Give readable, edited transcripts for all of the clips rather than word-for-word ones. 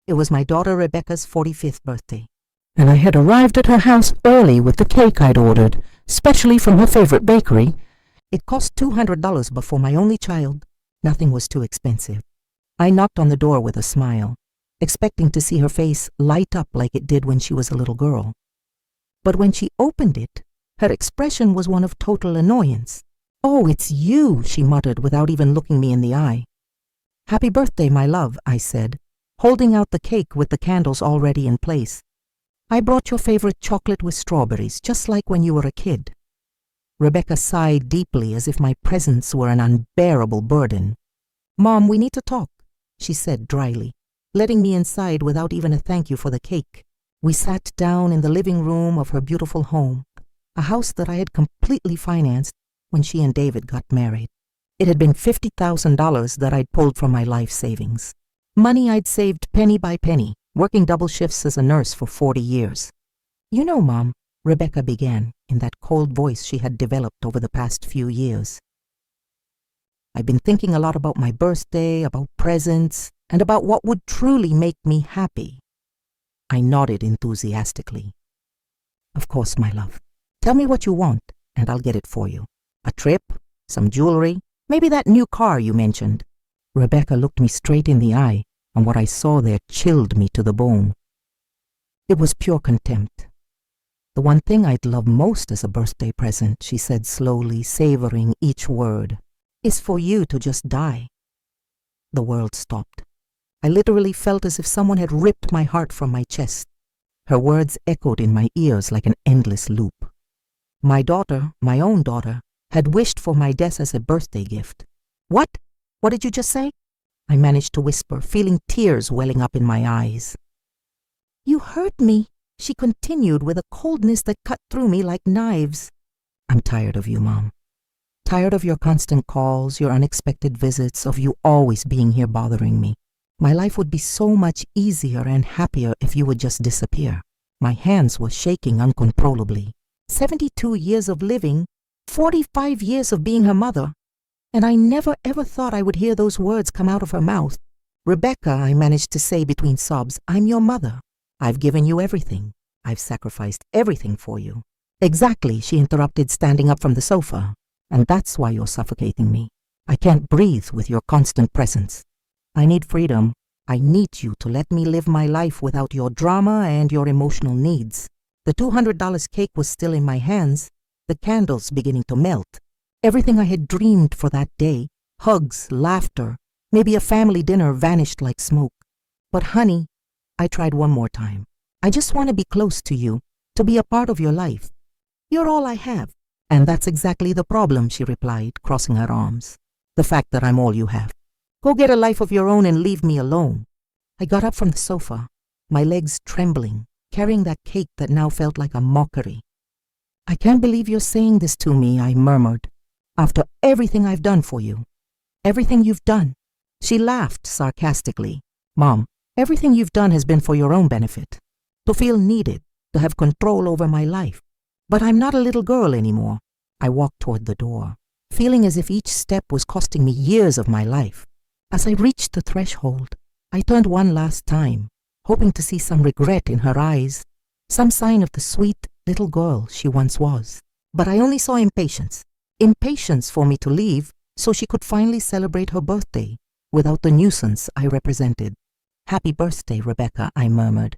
It was my daughter Rebecca's 45th birthday, and I had arrived at her house early with the cake I'd ordered, specially from her favorite bakery. It cost $200, but for my only child, nothing was too expensive. I knocked on the door with a smile, expecting to see her face light up like it did when she was a little girl. But when she opened it, her expression was one of total annoyance. "Oh, it's you," she muttered without even looking me in the eye. "Happy birthday, my love," I said, holding out the cake with the candles already in place. "I brought your favorite chocolate with strawberries, just like when you were a kid." Rebecca sighed deeply as if my presence were an unbearable burden. "Mom, we need to talk," she said dryly, letting me inside without even a thank you for the cake. We sat down in the living room of her beautiful home, a house that I had completely financed when she and David got married. It had been $50,000 that I'd pulled from my life savings. Money I'd saved penny by penny, working double shifts as a nurse for 40 years. "You know, Mom," Rebecca began in that cold voice she had developed over the past few years, "I've been thinking a lot about my birthday, about presents, and about what would truly make me happy." I nodded enthusiastically. "Of course, my love. Tell me what you want, and I'll get it for you. A trip, some jewelry, maybe that new car you mentioned." Rebecca looked me straight in the eye, and what I saw there chilled me to the bone. It was pure contempt. "The one thing I'd love most as a birthday present," she said slowly, savoring each word, "is for you to just die." The world stopped. I literally felt as if someone had ripped my heart from my chest. Her words echoed in my ears like an endless loop. My daughter, my own daughter, had wished for my death as a birthday gift. "What? What did you just say?" I managed to whisper, feeling tears welling up in my eyes. "You hurt me," she continued with a coldness that cut through me like knives. "I'm tired of you, Mom. Tired of your constant calls, your unexpected visits, of you always being here bothering me. My life would be so much easier and happier if you would just disappear." My hands were shaking uncontrollably. 72 years of living, 45 years of being her mother, and I never ever thought I would hear those words come out of her mouth. "Rebecca," I managed to say between sobs, "I'm your mother. I've given you everything. I've sacrificed everything for you." "Exactly," she interrupted, standing up from the sofa. "And that's why you're suffocating me. I can't breathe with your constant presence. I need freedom. I need you to let me live my life without your drama and your emotional needs." The $200 cake was still in my hands, the candles beginning to melt. Everything I had dreamed for that day, hugs, laughter, maybe a family dinner, vanished like smoke. "But honey," I tried one more time, "I just want to be close to you, to be a part of your life. You're all I have." "And that's exactly the problem," she replied, crossing her arms. "The fact that I'm all you have. Go get a life of your own and leave me alone." I got up from the sofa, my legs trembling, carrying that cake that now felt like a mockery. "I can't believe you're saying this to me," I murmured, "after everything I've done for you. Everything you've done." She laughed sarcastically. "Mom, everything you've done has been for your own benefit, to feel needed, to have control over my life. But I'm not a little girl anymore." I walked toward the door, feeling as if each step was costing me years of my life. As I reached the threshold, I turned one last time, hoping to see some regret in her eyes, some sign of the sweet little girl she once was. But I only saw impatience. Impatience for me to leave so she could finally celebrate her birthday without the nuisance I represented. "Happy birthday, Rebecca," I murmured,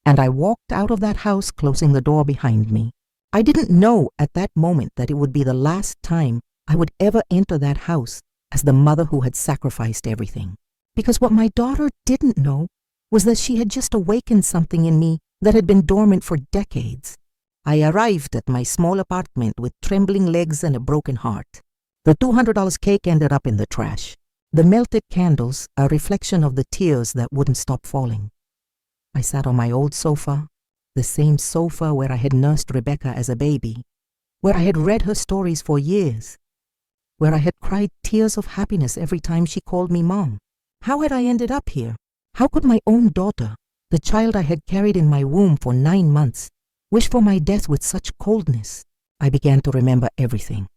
and I walked out of that house, closing the door behind me. I didn't know at that moment that it would be the last time I would ever enter that house as the mother who had sacrificed everything. Because what my daughter didn't know was that she had just awakened something in me that had been dormant for decades. I arrived at my small apartment with trembling legs and a broken heart. The $200 cake ended up in the trash. The melted candles, a reflection of the tears that wouldn't stop falling. I sat on my old sofa, the same sofa where I had nursed Rebecca as a baby, where I had read her stories for years, where I had cried tears of happiness every time she called me Mom. How had I ended up here? How could my own daughter, the child I had carried in my womb for 9 months, wish for my death with such coldness? I began to remember everything,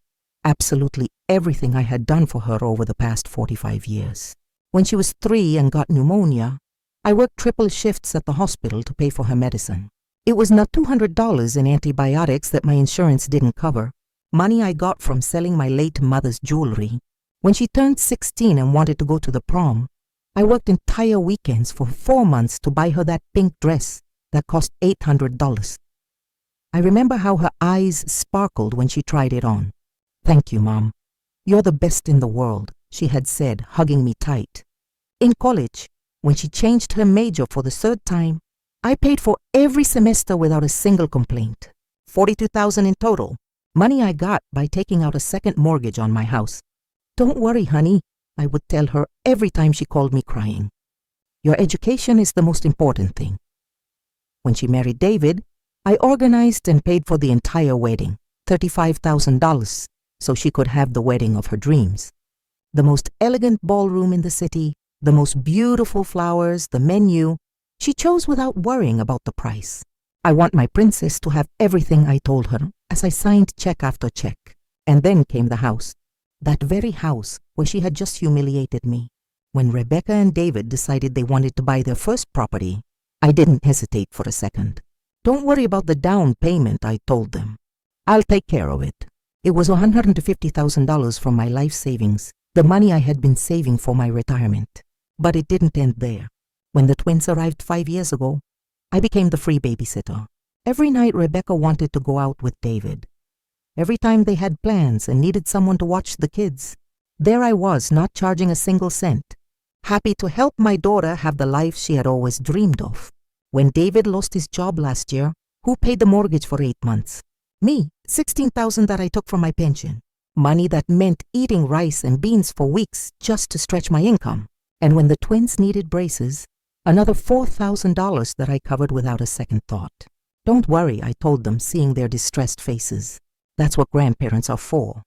absolutely everything I had done for her over the past 45 years. When she was 3 and got pneumonia, I worked triple shifts at the hospital to pay for her medicine. It was not $200 in antibiotics that my insurance didn't cover. Money I got from selling my late mother's jewelry. When she turned 16 and wanted to go to the prom, I worked entire weekends for 4 months to buy her that pink dress that cost $800. I remember how her eyes sparkled when she tried it on. "Thank you, Mom. You're the best in the world," she had said, hugging me tight. In college, when she changed her major for the 3rd time, I paid for every semester without a single complaint. $42,000 in total, money I got by taking out a second mortgage on my house. "Don't worry, honey," I would tell her every time she called me crying. "Your education is the most important thing." When she married David, I organized and paid for the entire wedding, $35,000, so she could have the wedding of her dreams. The most elegant ballroom in the city, the most beautiful flowers, the menu. She chose without worrying about the price. "I want my princess to have everything," I told her as I signed check after check. And then came the house. That very house where she had just humiliated me. When Rebecca and David decided they wanted to buy their first property, I didn't hesitate for a second. "Don't worry about the down payment," I told them. "I'll take care of it." It was $150,000 from my life savings, the money I had been saving for my retirement. But it didn't end there. When the twins arrived 5 years ago, I became the free babysitter. Every night Rebecca wanted to go out with David. Every time they had plans and needed someone to watch the kids, there I was, not charging a single cent, happy to help my daughter have the life she had always dreamed of. When David lost his job last year, who paid the mortgage for 8 months? Me, $16,000 that I took from my pension. Money that meant eating rice and beans for weeks just to stretch my income. And when the twins needed braces, another $4,000 that I covered without a second thought. "Don't worry," I told them, seeing their distressed faces. "That's what grandparents are for."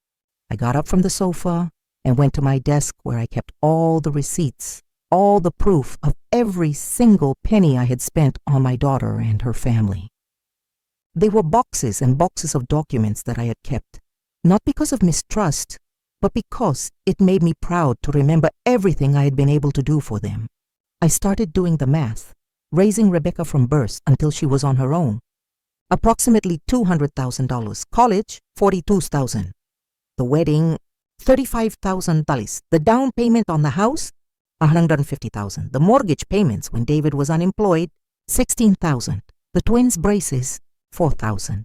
I got up from the sofa and went to my desk where I kept all the receipts, all the proof of every single penny I had spent on my daughter and her family. They were boxes and boxes of documents that I had kept, not because of mistrust, but because it made me proud to remember everything I had been able to do for them. I started doing the math, raising Rebecca from birth until she was on her own. Approximately $200,000. College, $42,000. The wedding, $35,000. The down payment on the house, $150,000. The mortgage payments when David was unemployed, $16,000. The twins' braces, $4,000.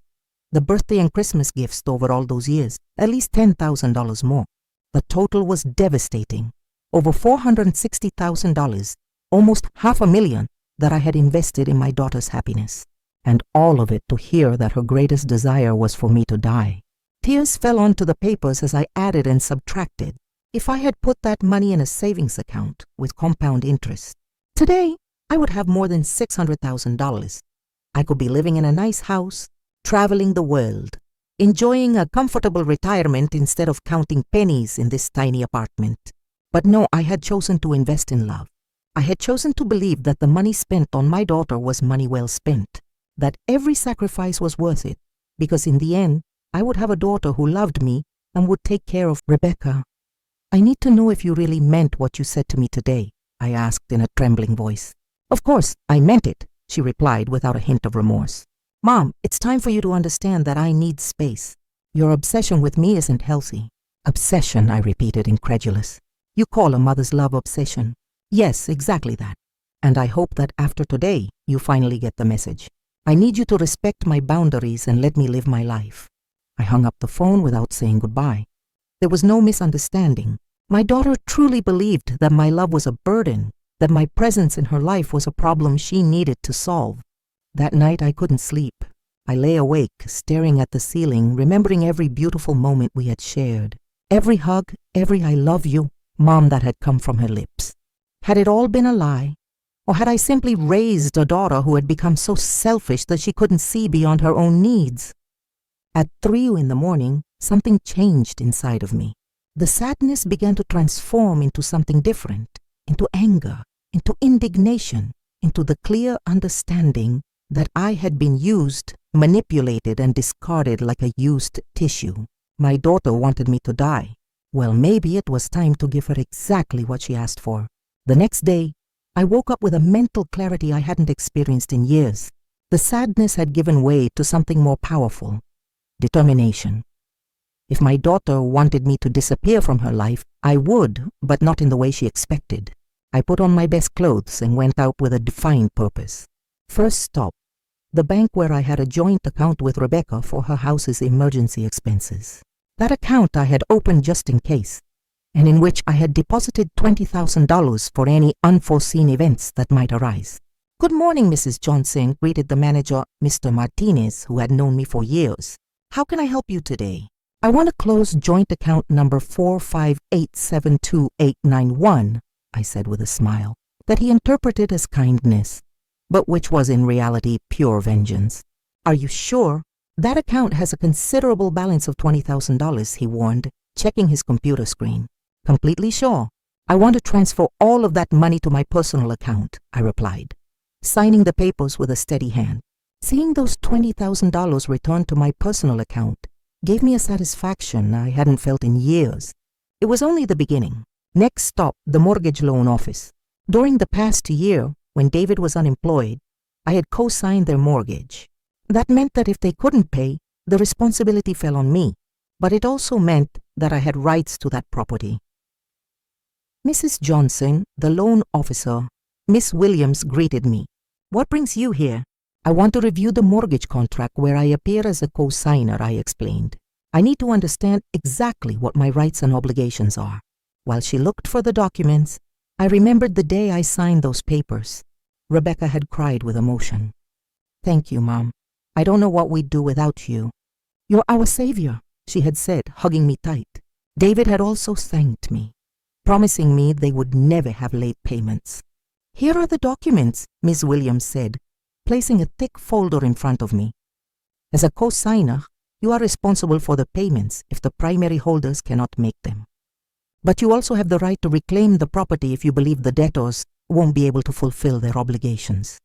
The birthday and Christmas gifts over all those years, at least $10,000 more. The total was devastating. Over $460,000, almost $500,000 that I had invested in my daughter's happiness. And all of it to hear that her greatest desire was for me to die. Tears fell onto the papers as I added and subtracted. If I had put that money in a savings account with compound interest, today I would have more than $600,000. I could be living in a nice house, traveling the world, enjoying a comfortable retirement instead of counting pennies in this tiny apartment. But no, I had chosen to invest in love. I had chosen to believe that the money spent on my daughter was money well spent, that every sacrifice was worth it, because in the end, I would have a daughter who loved me and would take care of Rebecca. "I need to know if you really meant what you said to me today," I asked in a trembling voice. "Of course, I meant it," she replied without a hint of remorse. "Mom, it's time for you to understand that I need space. Your obsession with me isn't healthy." "Obsession," I repeated, incredulous. "You call a mother's love obsession?" "Yes, exactly that. And I hope that after today, you finally get the message. I need you to respect my boundaries and let me live my life." I hung up the phone without saying goodbye. There was no misunderstanding. My daughter truly believed that my love was a burden, that my presence in her life was a problem she needed to solve. That night I couldn't sleep. I lay awake, staring at the ceiling, remembering every beautiful moment we had shared. Every hug, every "I love you," Mom, that had come from her lips. Had it all been a lie? Or had I simply raised a daughter who had become so selfish that she couldn't see beyond her own needs? At 3 in the morning, something changed inside of me. The sadness began to transform into something different, into anger, into indignation, into the clear understanding that I had been used, manipulated, and discarded like a used tissue. My daughter wanted me to die. Well, maybe it was time to give her exactly what she asked for. The next day, I woke up with a mental clarity I hadn't experienced in years. The sadness had given way to something more powerful: determination. If my daughter wanted me to disappear from her life, I would, but not in the way she expected. I put on my best clothes and went out with a defined purpose. First stop, the bank where I had a joint account with Rebecca for her house's emergency expenses. That account I had opened just in case, and in which I had deposited $20,000 for any unforeseen events that might arise. "Good morning, Mrs. Johnson," greeted the manager, Mr. Martinez, who had known me for years. "How can I help you today?" "I want to close joint account number 458728891, I said with a smile that he interpreted as kindness, but which was in reality pure vengeance. "Are you sure? That account has a considerable balance of $20,000, he warned, checking his computer screen. "Completely sure. I want to transfer all of that money to my personal account," I replied, signing the papers with a steady hand. Seeing those $20,000 returned to my personal account gave me a satisfaction I hadn't felt in years. It was only the beginning. Next stop, the mortgage loan office. During the past year, when David was unemployed, I had co-signed their mortgage. That meant that if they couldn't pay, the responsibility fell on me, but it also meant that I had rights to that property. Mrs. Johnson, the loan officer, Miss Williams, greeted me. "What brings you here?" "I want to review the mortgage contract where I appear as a co-signer," I explained. "I need to understand exactly what my rights and obligations are." While she looked for the documents, I remembered the day I signed those papers. Rebecca had cried with emotion. "Thank you, Mom. I don't know what we'd do without you." "You're our savior," she had said, hugging me tight. David had also thanked me, promising me they would never have late payments. "Here are the documents," Ms. Williams said, placing a thick folder in front of me. "As a co-signer, you are responsible for the payments if the primary holders cannot make them. But you also have the right to reclaim the property if you believe the debtors won't be able to fulfill their obligations."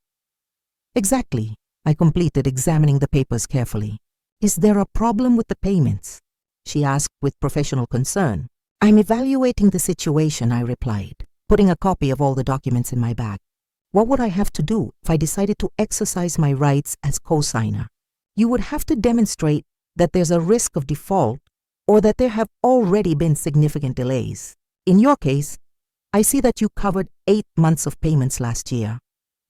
"Exactly," I completed, examining the papers carefully. "Is there a problem with the payments?" she asked with professional concern. "I'm evaluating the situation," I replied, putting a copy of all the documents in my bag. "What would I have to do if I decided to exercise my rights as co-signer?" "You would have to demonstrate that there's a risk of default or that there have already been significant delays. In your case, I see that you covered 8 months of payments last year,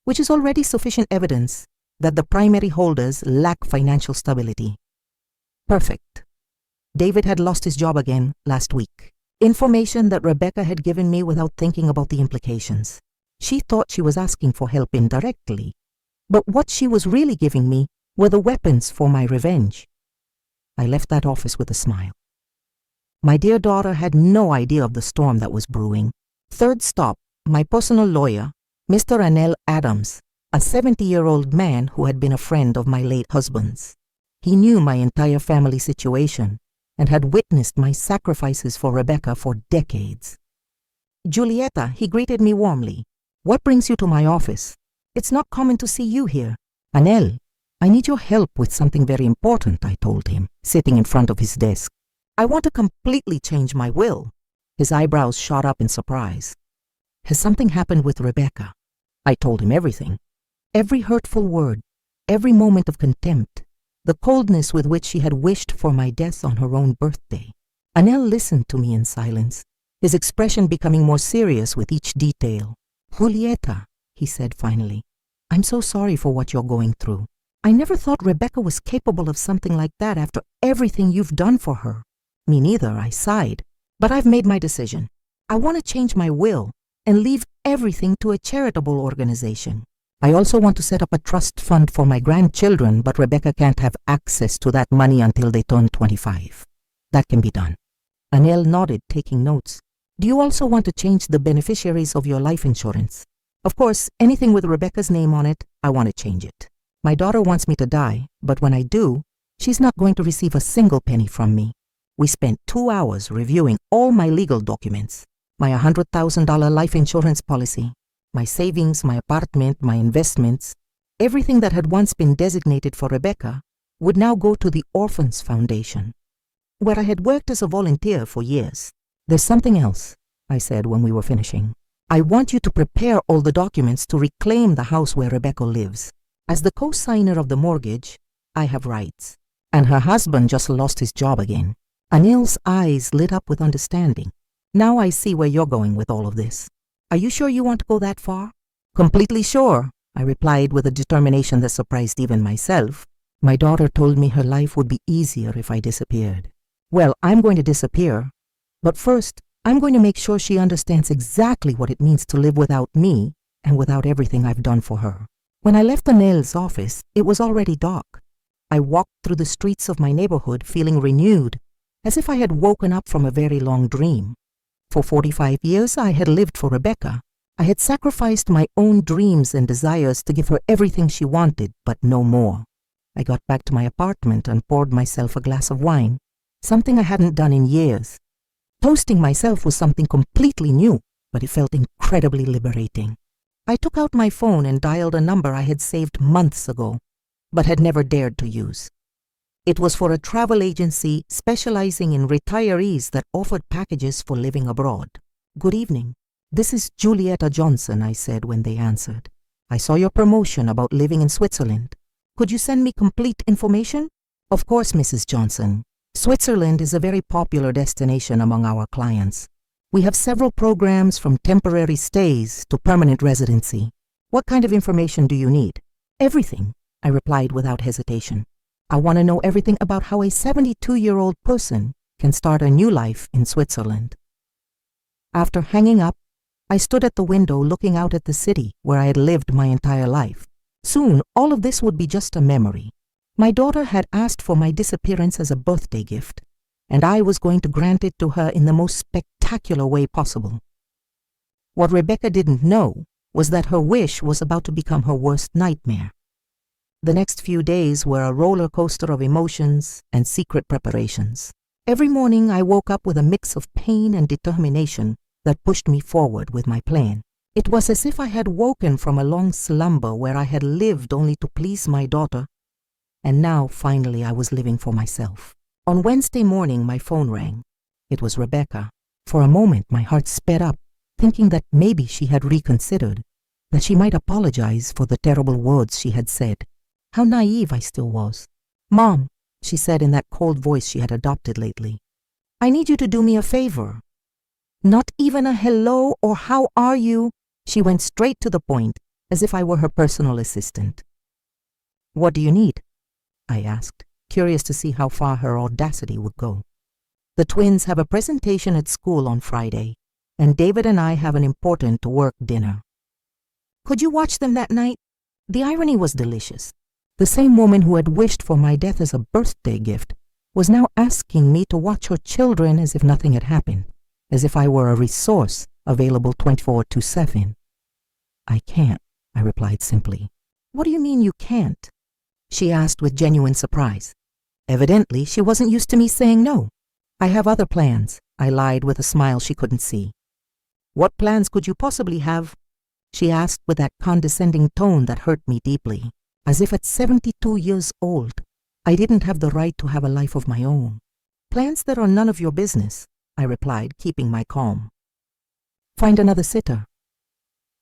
which is already sufficient evidence that the primary holders lack financial stability." Perfect. David had lost his job again last week. Information that Rebecca had given me without thinking about the implications. She thought she was asking for help indirectly, but what she was really giving me were the weapons for my revenge. I left that office with a smile. My dear daughter had no idea of the storm that was brewing. Third stop, my personal lawyer, Mr. Anel Adams, a 70-year-old man who had been a friend of my late husband's. He knew my entire family situation and had witnessed my sacrifices for Rebecca for decades. "Julieta," he greeted me warmly. "What brings you to my office? It's not common to see you here." "Anel, I need your help with something very important," I told him, sitting in front of his desk. "I want to completely change my will." His eyebrows shot up in surprise. "Has something happened with Rebecca?" I told him everything. Every hurtful word, every moment of contempt, the coldness with which she had wished for my death on her own birthday. Anel listened to me in silence, his expression becoming more serious with each detail. "Julieta," he said finally, "I'm so sorry for what you're going through. I never thought Rebecca was capable of something like that after everything you've done for her." "Me neither," I sighed. "But I've made my decision. I want to change my will and leave everything to a charitable organization. I also want to set up a trust fund for my grandchildren, but Rebecca can't have access to that money until they turn 25. That can be done." Anel nodded, taking notes. "Do you also want to change the beneficiaries of your life insurance?" "Of course, anything with Rebecca's name on it, I want to change it. My daughter wants me to die, but when I do, she's not going to receive a single penny from me." We spent 2 hours reviewing all my legal documents, my $100,000 life insurance policy, my savings, my apartment, my investments. Everything that had once been designated for Rebecca would now go to the Orphans Foundation, where I had worked as a volunteer for years. "There's something else," I said when we were finishing. I want you to prepare all the documents to reclaim the house where Rebecca lives. As the co-signer of the mortgage, I have rights. And her husband just lost his job again. Anil's eyes lit up with understanding. Now I see where you're going with all of this. Are you sure you want to go that far? Completely sure, I replied with a determination that surprised even myself. My daughter told me her life would be easier if I disappeared. Well, I'm going to disappear. But first, I'm going to make sure she understands exactly what it means to live without me and without everything I've done for her. When I left Anil's office, it was already dark. I walked through the streets of my neighborhood feeling renewed, as if I had woken up from a very long dream. For 45 years, I had lived for Rebecca. I had sacrificed my own dreams and desires to give her everything she wanted, but no more. I got back to my apartment and poured myself a glass of wine, something I hadn't done in years. Toasting myself was something completely new, but it felt incredibly liberating. I took out my phone and dialed a number I had saved months ago, but had never dared to use. It was for a travel agency specializing in retirees that offered packages for living abroad. Good evening. This is Julietta Johnson, I said when they answered. I saw your promotion about living in Switzerland. Could you send me complete information? Of course, Mrs. Johnson. Switzerland is a very popular destination among our clients. We have several programs from temporary stays to permanent residency. What kind of information do you need? Everything, I replied without hesitation. I want to know everything about how a 72-year-old person can start a new life in Switzerland. After hanging up, I stood at the window looking out at the city where I had lived my entire life. Soon, all of this would be just a memory. My daughter had asked for my disappearance as a birthday gift, and I was going to grant it to her in the most spectacular way possible. What Rebecca didn't know was that her wish was about to become her worst nightmare. The next few days were a roller coaster of emotions and secret preparations. Every morning I woke up with a mix of pain and determination that pushed me forward with my plan. It was as if I had woken from a long slumber where I had lived only to please my daughter, and now finally I was living for myself. On Wednesday morning my phone rang. It was Rebecca. For a moment my heart sped up, thinking that maybe she had reconsidered, that she might apologize for the terrible words she had said. How naive I still was. Mom, she said in that cold voice she had adopted lately, I need you to do me a favor. Not even a hello or how are you? She went straight to the point, as if I were her personal assistant. What do you need? I asked, curious to see how far her audacity would go. The twins have a presentation at school on Friday, and David and I have an important work dinner. Could you watch them that night? The irony was delicious. The same woman who had wished for my death as a birthday gift was now asking me to watch her children as if nothing had happened, as if I were a resource available 24/7. I can't, I replied simply. What do you mean you can't? She asked with genuine surprise. Evidently, she wasn't used to me saying no. I have other plans, I lied with a smile she couldn't see. What plans could you possibly have? She asked with that condescending tone that hurt me deeply. As if at 72 years old, I didn't have the right to have a life of my own. Plans that are none of your business, I replied, keeping my calm. Find another sitter.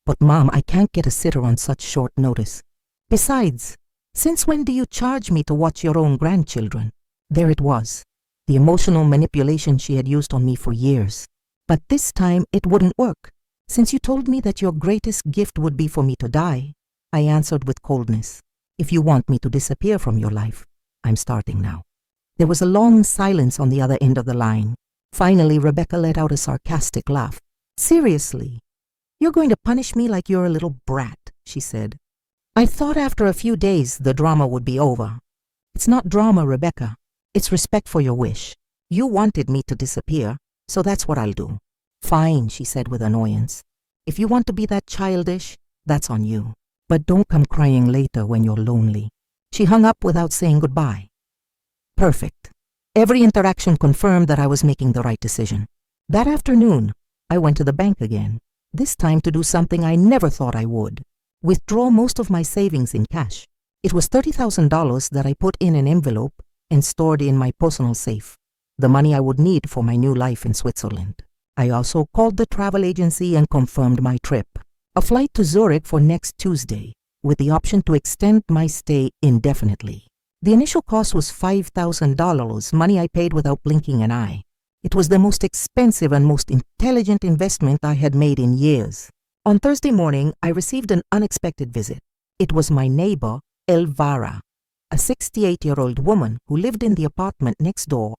But Mom, I can't get a sitter on such short notice. Besides, since when do you charge me to watch your own grandchildren? There it was, the emotional manipulation she had used on me for years. But this time it wouldn't work. Since you told me that your greatest gift would be for me to die, I answered with coldness. If you want me to disappear from your life, I'm starting now. There was a long silence on the other end of the line. Finally, Rebecca let out a sarcastic laugh. Seriously, you're going to punish me like you're a little brat, she said. I thought after a few days the drama would be over. It's not drama, Rebecca. It's respect for your wish. You wanted me to disappear, so that's what I'll do. Fine, she said with annoyance. If you want to be that childish, that's on you. But don't come crying later when you're lonely. She hung up without saying goodbye. Perfect. Every interaction confirmed that I was making the right decision. That afternoon, I went to the bank again, this time to do something I never thought I would. Withdraw most of my savings in cash. It was $30,000 that I put in an envelope and stored in my personal safe, the money I would need for my new life in Switzerland. I also called the travel agency and confirmed my trip. A flight to Zurich for next Tuesday, with the option to extend my stay indefinitely. The initial cost was $5,000, money I paid without blinking an eye. It was the most expensive and most intelligent investment I had made in years. On Thursday morning, I received an unexpected visit. It was my neighbor, Elvira, a 68-year-old woman who lived in the apartment next door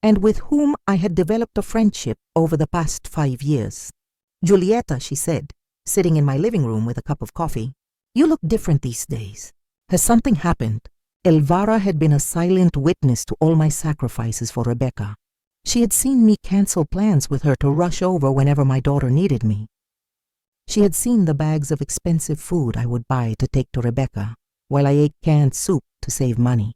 and with whom I had developed a friendship over the past 5 years. "Julieta," she said, sitting in my living room with a cup of coffee, "you look different these days. Has something happened?" Elvira had been a silent witness to all my sacrifices for Rebecca. She had seen me cancel plans with her to rush over whenever my daughter needed me. She had seen the bags of expensive food I would buy to take to Rebecca, while I ate canned soup to save money.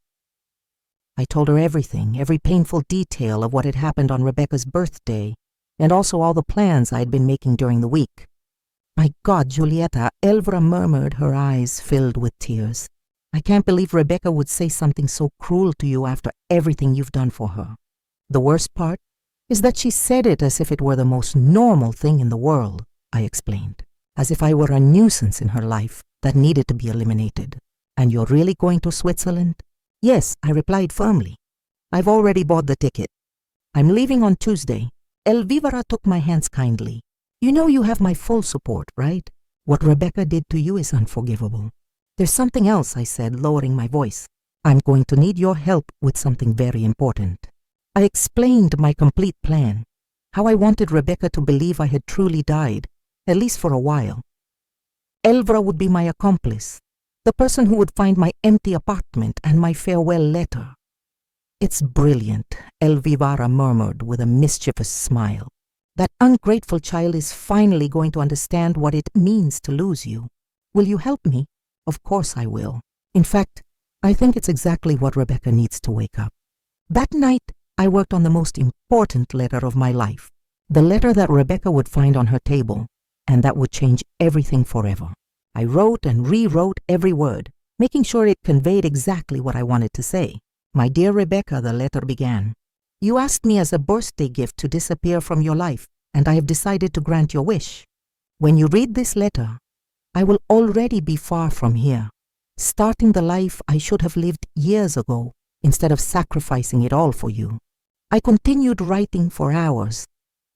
I told her everything, every painful detail of what had happened on Rebecca's birthday, and also all the plans I had been making during the week. "My God, Julieta," Elvira murmured, her eyes filled with tears. "I can't believe Rebecca would say something so cruel to you after everything you've done for her. The worst part is that she said it as if it were the most normal thing in the world," I explained, "as if I were a nuisance in her life that needed to be eliminated." "And you're really going to Switzerland?" "Yes," I replied firmly. "I've already bought the ticket. I'm leaving on Tuesday." Elvira took my hands kindly. "You know you have my full support, right? What Rebecca did to you is unforgivable." "There's something else," I said, lowering my voice. "I'm going to need your help with something very important." I explained my complete plan, how I wanted Rebecca to believe I had truly died, at least for a while. Elvira would be my accomplice, the person who would find my empty apartment and my farewell letter. "It's brilliant," Elvira murmured with a mischievous smile. "That ungrateful child is finally going to understand what it means to lose you. Will you help me?" "Of course I will. In fact, I think it's exactly what Rebecca needs to wake up." That night, I worked on the most important letter of my life, the letter that Rebecca would find on her table, and that would change everything forever. I wrote and rewrote every word, making sure it conveyed exactly what I wanted to say. "My dear Rebecca," the letter began, "you asked me as a birthday gift to disappear from your life, and I have decided to grant your wish. When you read this letter, I will already be far from here, starting the life I should have lived years ago instead of sacrificing it all for you." I continued writing for hours,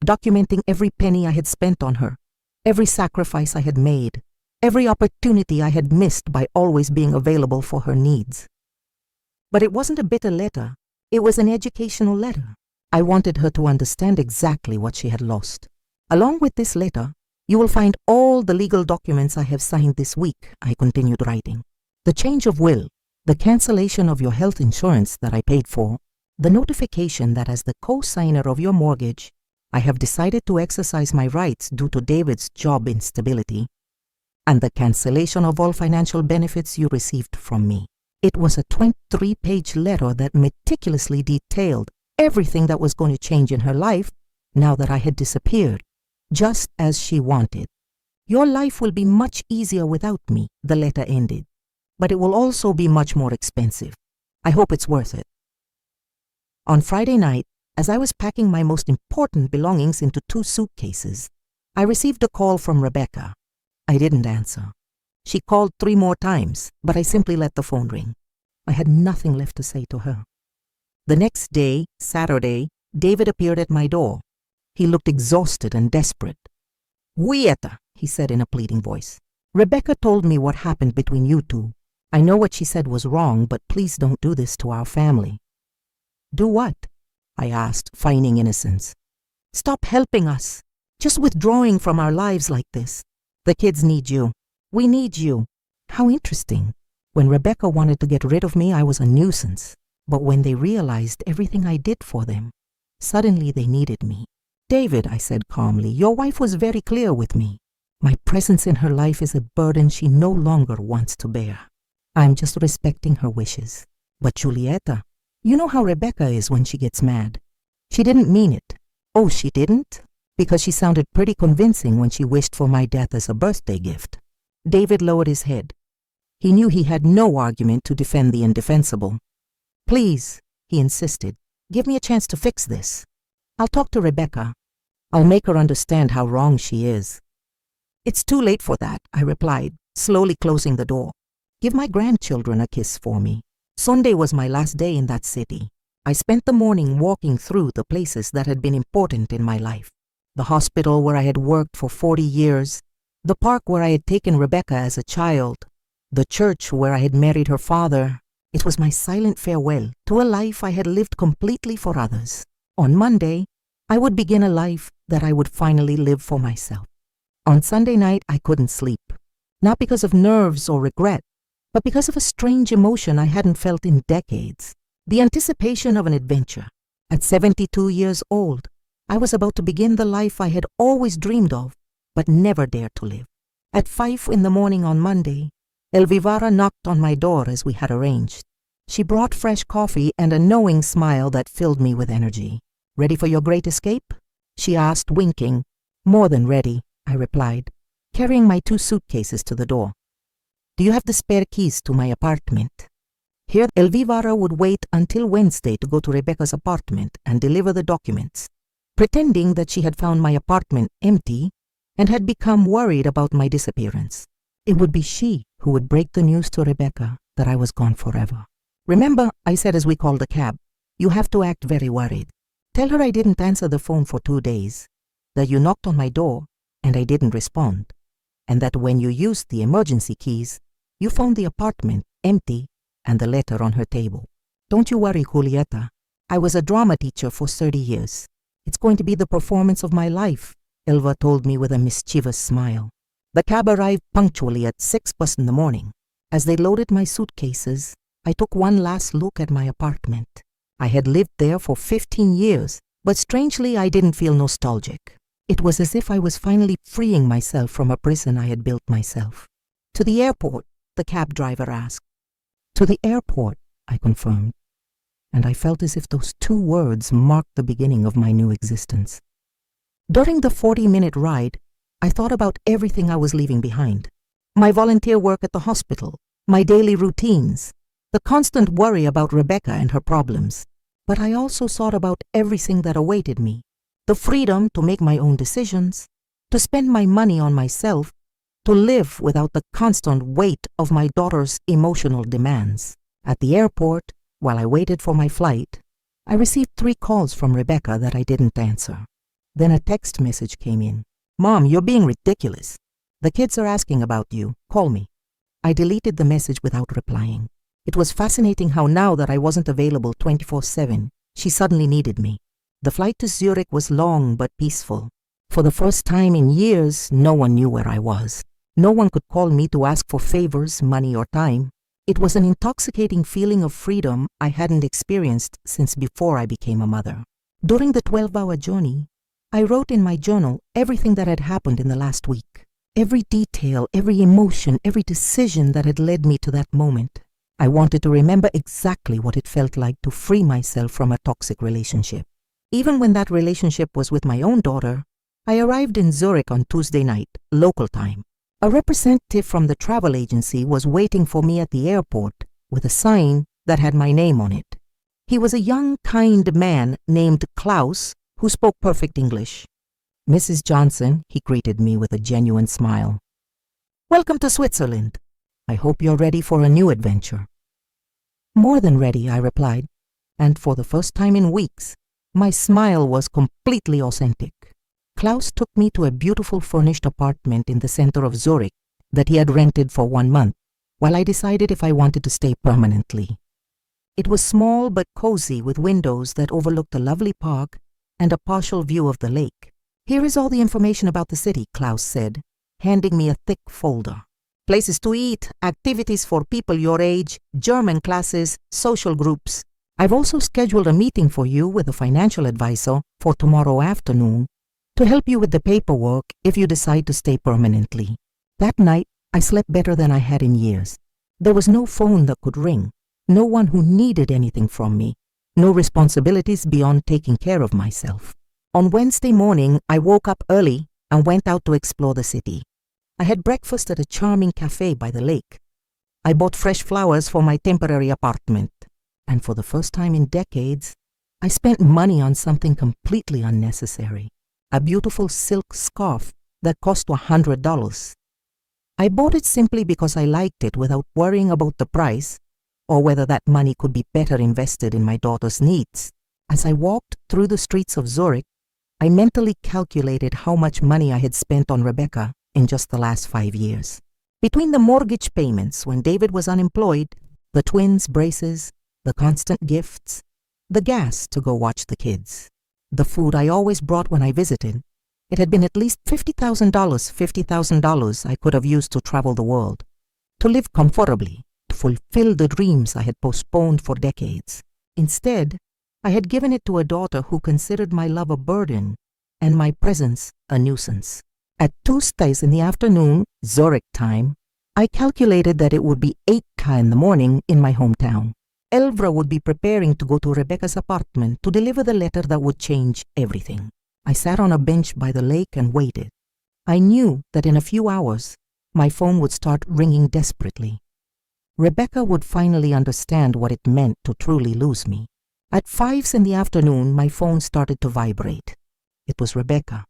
documenting every penny I had spent on her, every sacrifice I had made, every opportunity I had missed by always being available for her needs. But it wasn't a bitter letter. It was an educational letter. I wanted her to understand exactly what she had lost. "Along with this letter, you will find all the legal documents I have signed this week," I continued writing. "The change of will, the cancellation of your health insurance that I paid for, the notification that as the co-signer of your mortgage, I have decided to exercise my rights due to David's job instability, and the cancellation of all financial benefits you received from me." It was a 23-page letter that meticulously detailed everything that was going to change in her life now that I had disappeared, just as she wanted. "Your life will be much easier without me," the letter ended, "but it will also be much more expensive. I hope it's worth it." On Friday night, as I was packing my most important belongings into 2 suitcases, I received a call from Rebecca. I didn't answer. She called 3 more times, but I simply let the phone ring. I had nothing left to say to her. The next day, Saturday, David appeared at my door. He looked exhausted and desperate. "Julieta," he said in a pleading voice, "Rebecca told me what happened between you two. I know what she said was wrong, but please don't do this to our family." "Do what?" I asked, feigning innocence. "Stop helping us. Just withdrawing from our lives like this. The kids need you. We need you." How interesting. When Rebecca wanted to get rid of me, I was a nuisance. But when they realized everything I did for them, suddenly they needed me. "David," I said calmly, "your wife was very clear with me. My presence in her life is a burden she no longer wants to bear. I'm just respecting her wishes. But Julieta, you know how Rebecca is when she gets mad. She didn't mean it." "Oh, she didn't?" "Because she sounded pretty convincing when she wished for my death as a birthday gift." David lowered his head. He knew he had no argument to defend the indefensible. "Please," he insisted, "give me a chance to fix this. I'll talk to Rebecca. I'll make her understand how wrong she is." "It's too late for that," I replied, slowly closing the door. "Give my grandchildren a kiss for me." Sunday was my last day in that city. I spent the morning walking through the places that had been important in my life. The hospital where I had worked for 40 years, the park where I had taken Rebecca as a child, the church where I had married her father. It was my silent farewell to a life I had lived completely for others. On Monday, I would begin a life that I would finally live for myself. On Sunday night, I couldn't sleep, not because of nerves or regret, but because of a strange emotion I hadn't felt in decades, the anticipation of an adventure. At 72 years old, I was about to begin the life I had always dreamed of, but never dared to live. At 5 in the morning on Monday, Elvivara knocked on my door as we had arranged. She brought fresh coffee and a knowing smile that filled me with energy. "Ready for your great escape?" she asked, winking. "More than ready," I replied, carrying my 2 suitcases to the door. "Do you have the spare keys to my apartment?" Here, Elvivara would wait until Wednesday to go to Rebecca's apartment and deliver the documents, pretending that she had found my apartment empty and had become worried about my disappearance. It would be she who would break the news to Rebecca that I was gone forever. "Remember," I said as we called a cab, "you have to act very worried. Tell her I didn't answer the phone for 2 days, that you knocked on my door and I didn't respond, and that when you used the emergency keys, you found the apartment empty and the letter on her table. Don't you worry, Julieta. I was a drama teacher for 30 years. It's going to be the performance of my life," Elva told me with a mischievous smile. The cab arrived punctually at 6 in the morning. As they loaded my suitcases, I took one last look at my apartment. I had lived there for 15 years, but strangely I didn't feel nostalgic. It was as if I was finally freeing myself from a prison I had built myself. "To the airport?" the cab driver asked. "To the airport," I confirmed, and I felt as if those 2 words marked the beginning of my new existence. During the 40-minute ride, I thought about everything I was leaving behind. My volunteer work at the hospital, my daily routines, the constant worry about Rebecca and her problems. But I also thought about everything that awaited me, the freedom to make my own decisions, to spend my money on myself, to live without the constant weight of my daughter's emotional demands. At the airport, while I waited for my flight, I received 3 calls from Rebecca that I didn't answer. Then a text message came in. "Mom, you're being ridiculous. The kids are asking about you. Call me." I deleted the message without replying. It was fascinating how now that I wasn't available 24/7, she suddenly needed me. The flight to Zurich was long but peaceful. For the first time in years, no one knew where I was. No one could call me to ask for favors, money, or time. It was an intoxicating feeling of freedom I hadn't experienced since before I became a mother. During the 12-hour journey, I wrote in my journal everything that had happened in the last week. Every detail, every emotion, every decision that had led me to that moment. I wanted to remember exactly what it felt like to free myself from a toxic relationship. Even when that relationship was with my own daughter, I arrived in Zurich on Tuesday night, local time. A representative from the travel agency was waiting for me at the airport with a sign that had my name on it. He was a young, kind man named Klaus who spoke perfect English. "Mrs. Johnson," he greeted me with a genuine smile. "Welcome to Switzerland. I hope you're ready for a new adventure." "More than ready," I replied, and for the first time in weeks, my smile was completely authentic. Klaus took me to a beautiful furnished apartment in the center of Zurich that he had rented for 1 month, while I decided if I wanted to stay permanently. It was small but cozy with windows that overlooked a lovely park and a partial view of the lake. "Here is all the information about the city," Klaus said, handing me a thick folder. "Places to eat, activities for people your age, German classes, social groups. I've also scheduled a meeting for you with a financial advisor for tomorrow afternoon to help you with the paperwork if you decide to stay permanently." That night, I slept better than I had in years. There was no phone that could ring, no one who needed anything from me, no responsibilities beyond taking care of myself. On Wednesday morning, I woke up early and went out to explore the city. I had breakfast at a charming cafe by the lake. I bought fresh flowers for my temporary apartment, and for the first time in decades, I spent money on something completely unnecessary. a beautiful silk scarf that cost $100. I bought it simply because I liked it without worrying about the price or whether that money could be better invested in my daughter's needs. As I walked through the streets of Zurich, I mentally calculated how much money I had spent on Rebecca in just the last 5 years. Between the mortgage payments when David was unemployed, the twins' braces, the constant gifts, the gas to go watch the kids, the food I always brought when I visited, it had been at least $50,000 I could have used to travel the world, to live comfortably, to fulfill the dreams I had postponed for decades. Instead, I had given it to a daughter who considered my love a burden and my presence a nuisance. At Tuesdays in the afternoon, Zurich time, I calculated that it would be 8:00 in the morning in my hometown. Elvra would be preparing to go to Rebecca's apartment to deliver the letter that would change everything. I sat on a bench by the lake and waited. I knew that in a few hours, my phone would start ringing desperately. Rebecca would finally understand what it meant to truly lose me. At 5 in the afternoon, my phone started to vibrate. It was Rebecca.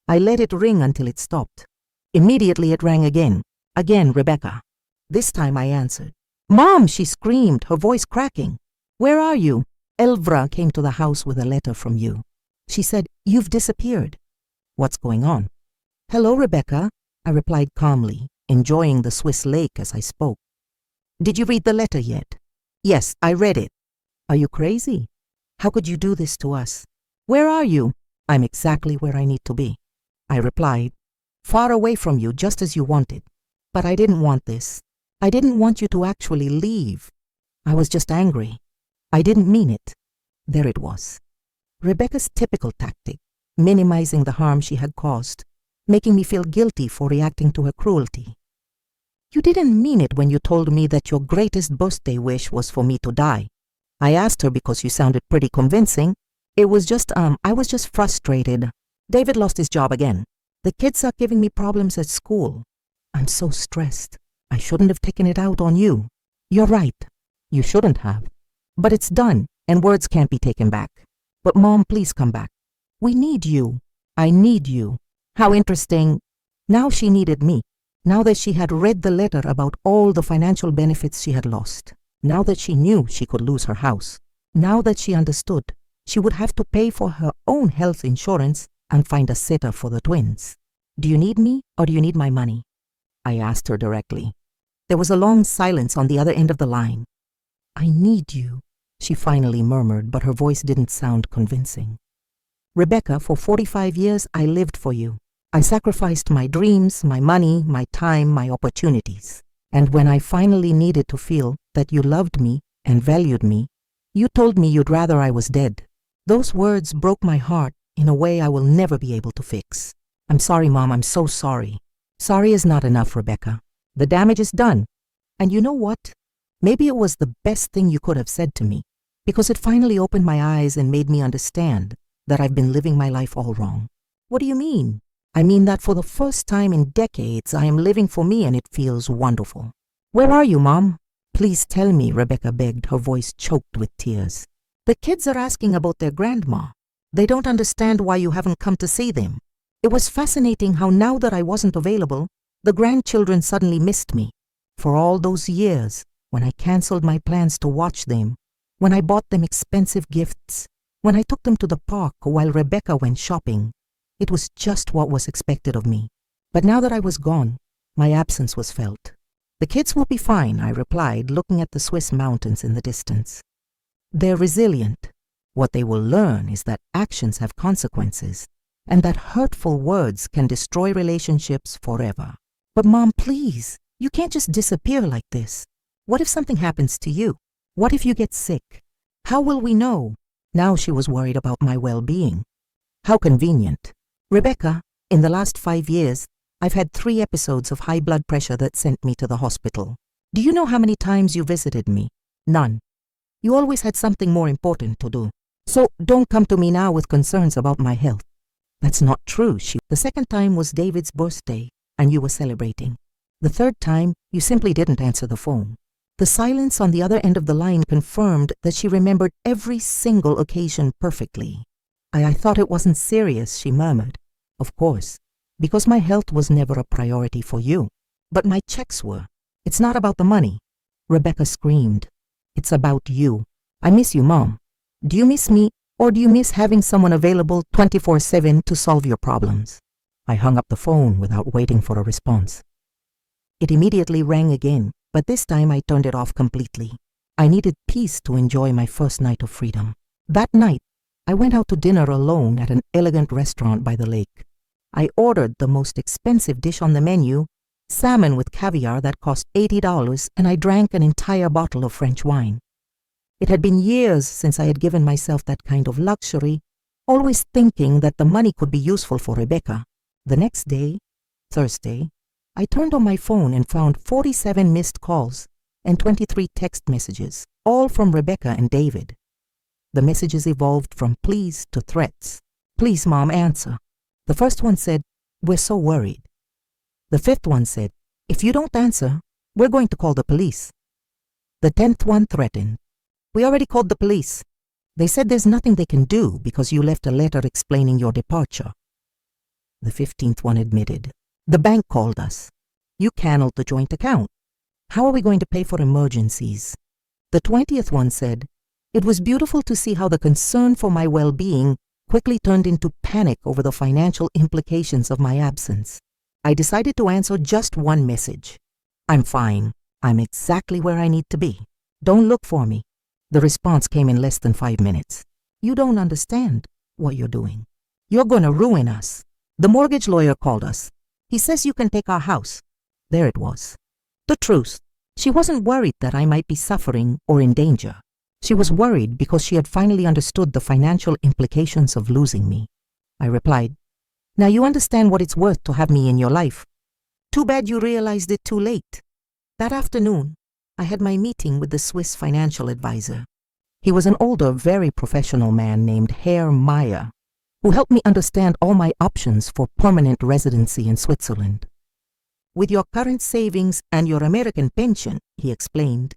I let it ring until it stopped. Immediately it rang again. Again, Rebecca. This time I answered. "Mom," she screamed, her voice cracking. "Where are you?" "Elvra came to the house with a letter from you. She said, you've disappeared." "What's going on?" "Hello, Rebecca," I replied calmly, enjoying the Swiss lake as I spoke. "Did you read the letter yet?" "Yes, I read it." "Are you crazy? How could you do this to us?" "Where are you?" "I'm exactly where I need to be," I replied, "far away from you, just as you wanted. But I didn't want this. I didn't want you to actually leave. I was just angry. I didn't mean it." There it was. Rebecca's typical tactic, minimizing the harm she had caused, making me feel guilty for reacting to her cruelty. "You didn't mean it when you told me that your greatest birthday wish was for me to die." I asked her because you sounded pretty convincing. I was just frustrated. David lost his job again. The kids are giving me problems at school. I'm so stressed. I shouldn't have taken it out on you. You're right. You shouldn't have. But it's done, and words can't be taken back. But Mom, please come back. We need you. I need you. How interesting. Now she needed me. Now that she had read the letter about all the financial benefits she had lost. Now that she knew she could lose her house. Now that she understood she would have to pay for her own health insurance and find a sitter for the twins. "Do you need me or do you need my money?" I asked her directly. There was a long silence on the other end of the line. "I need you," she finally murmured, but her voice didn't sound convincing. "Rebecca, for 45 years I lived for you. I sacrificed my dreams, my money, my time, my opportunities. And when I finally needed to feel that you loved me and valued me, you told me you'd rather I was dead." Those words broke my heart in a way I will never be able to fix. "I'm sorry, Mom, I'm so sorry." "Sorry is not enough, Rebecca. The damage is done. And you know what? Maybe it was the best thing you could have said to me, because it finally opened my eyes and made me understand that I've been living my life all wrong." "What do you mean?" "I mean that for the first time in decades, I am living for me and it feels wonderful." "Where are you, Mom?" "Please tell me," Rebecca begged, her voice choked with tears. "The kids are asking about their grandma. They don't understand why you haven't come to see them. It was fascinating how now that I wasn't available, the grandchildren suddenly missed me. For all those years, when I canceled my plans to watch them, when I bought them expensive gifts, when I took them to the park while Rebecca went shopping, it was just what was expected of me. But now that I was gone, my absence was felt." "The kids will be fine," I replied, looking at the Swiss mountains in the distance. "They're resilient. What they will learn is that actions have consequences, and that hurtful words can destroy relationships forever." "But Mom, please, you can't just disappear like this. What if something happens to you? What if you get sick? How will we know?" Now she was worried about my well-being. How convenient. "Rebecca, in the last 5 years, I've had 3 episodes of high blood pressure that sent me to the hospital. Do you know how many times you visited me? None. You always had something more important to do. So don't come to me now with concerns about my health." "That's not true." The second time was David's birthday, and you were celebrating. The third time, you simply didn't answer the phone. The silence on the other end of the line confirmed that she remembered every single occasion perfectly. I thought it wasn't serious," she murmured. Of course, because my health was never a priority for you. But my checks were. It's not about the money. Rebecca screamed. It's about you. I miss you, Mom. Do you miss me, or do you miss having someone available 24/7 to solve your problems? I hung up the phone without waiting for a response. It immediately rang again, but this time I turned it off completely. I needed peace to enjoy my first night of freedom. That night, I went out to dinner alone at an elegant restaurant by the lake. I ordered the most expensive dish on the menu, salmon with caviar that cost $80, and I drank an entire bottle of French wine. It had been years since I had given myself that kind of luxury, always thinking that the money could be useful for Rebecca. The next day, Thursday, I turned on my phone and found 47 missed calls and 23 text messages, all from Rebecca and David. The messages evolved from pleas to threats. Please, Mom, answer. The first one said, we're so worried. The fifth one said, if you don't answer, we're going to call the police. The 10th one threatened, we already called the police. They said there's nothing they can do because you left a letter explaining your departure. The 15th one admitted, the bank called us. You canceled the joint account. How are we going to pay for emergencies? The 20th one said, it was beautiful to see how the concern for my well-being quickly turned into panic over the financial implications of my absence. I decided to answer just one message. I'm fine. I'm exactly where I need to be. Don't look for me. The response came in less than 5 minutes. You don't understand what you're doing. You're going to ruin us. The mortgage lawyer called us. He says you can take our house. There it was. The truth. She wasn't worried that I might be suffering or in danger. She was worried because she had finally understood the financial implications of losing me. I replied, now you understand what it's worth to have me in your life. Too bad you realized it too late. That afternoon, I had my meeting with the Swiss financial advisor. He was an older, very professional man named Herr Meyer, who helped me understand all my options for permanent residency in Switzerland. With your current savings and your American pension, he explained,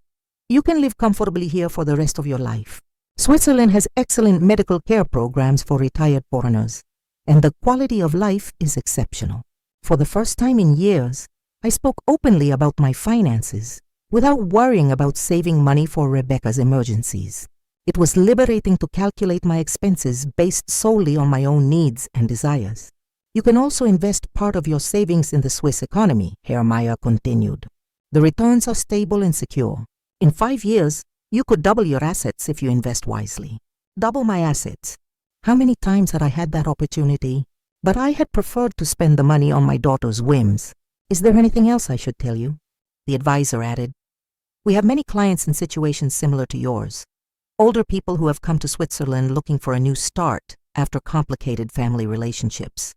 you can live comfortably here for the rest of your life. Switzerland has excellent medical care programs for retired foreigners, and the quality of life is exceptional. For the first time in years, I spoke openly about my finances without worrying about saving money for Rebecca's emergencies. It was liberating to calculate my expenses based solely on my own needs and desires. You can also invest part of your savings in the Swiss economy, Herr Meyer continued. The returns are stable and secure. In 5 years, you could double your assets if you invest wisely. Double my assets. How many times had I had that opportunity? But I had preferred to spend the money on my daughter's whims. Is there anything else I should tell you? The advisor added, we have many clients in situations similar to yours. Older people who have come to Switzerland looking for a new start after complicated family relationships.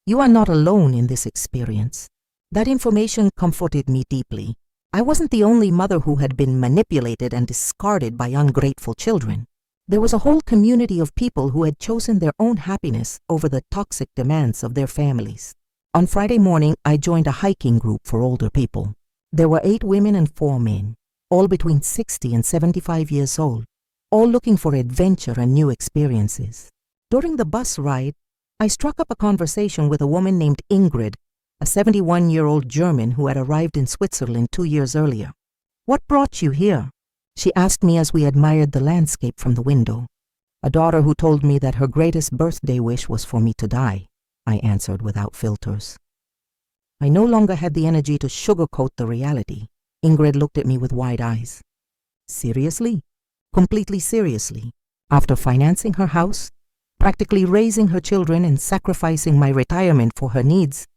You are not alone in this experience. That information comforted me deeply. I wasn't the only mother who had been manipulated and discarded by ungrateful children. There was a whole community of people who had chosen their own happiness over the toxic demands of their families. On Friday morning, I joined a hiking group for older people. There were 8 women and 4 men, all between 60 and 75 years old, all looking for adventure and new experiences. During the bus ride, I struck up a conversation with a woman named Ingrid, a 71-year-old German who had arrived in Switzerland 2 years earlier. What brought you here? She asked me as we admired the landscape from the window. A daughter who told me that her greatest birthday wish was for me to die, I answered without filters. I no longer had the energy to sugarcoat the reality. Ingrid looked at me with wide eyes. Seriously? Completely seriously? After financing her house, practically raising her children and sacrificing my retirement for her needs,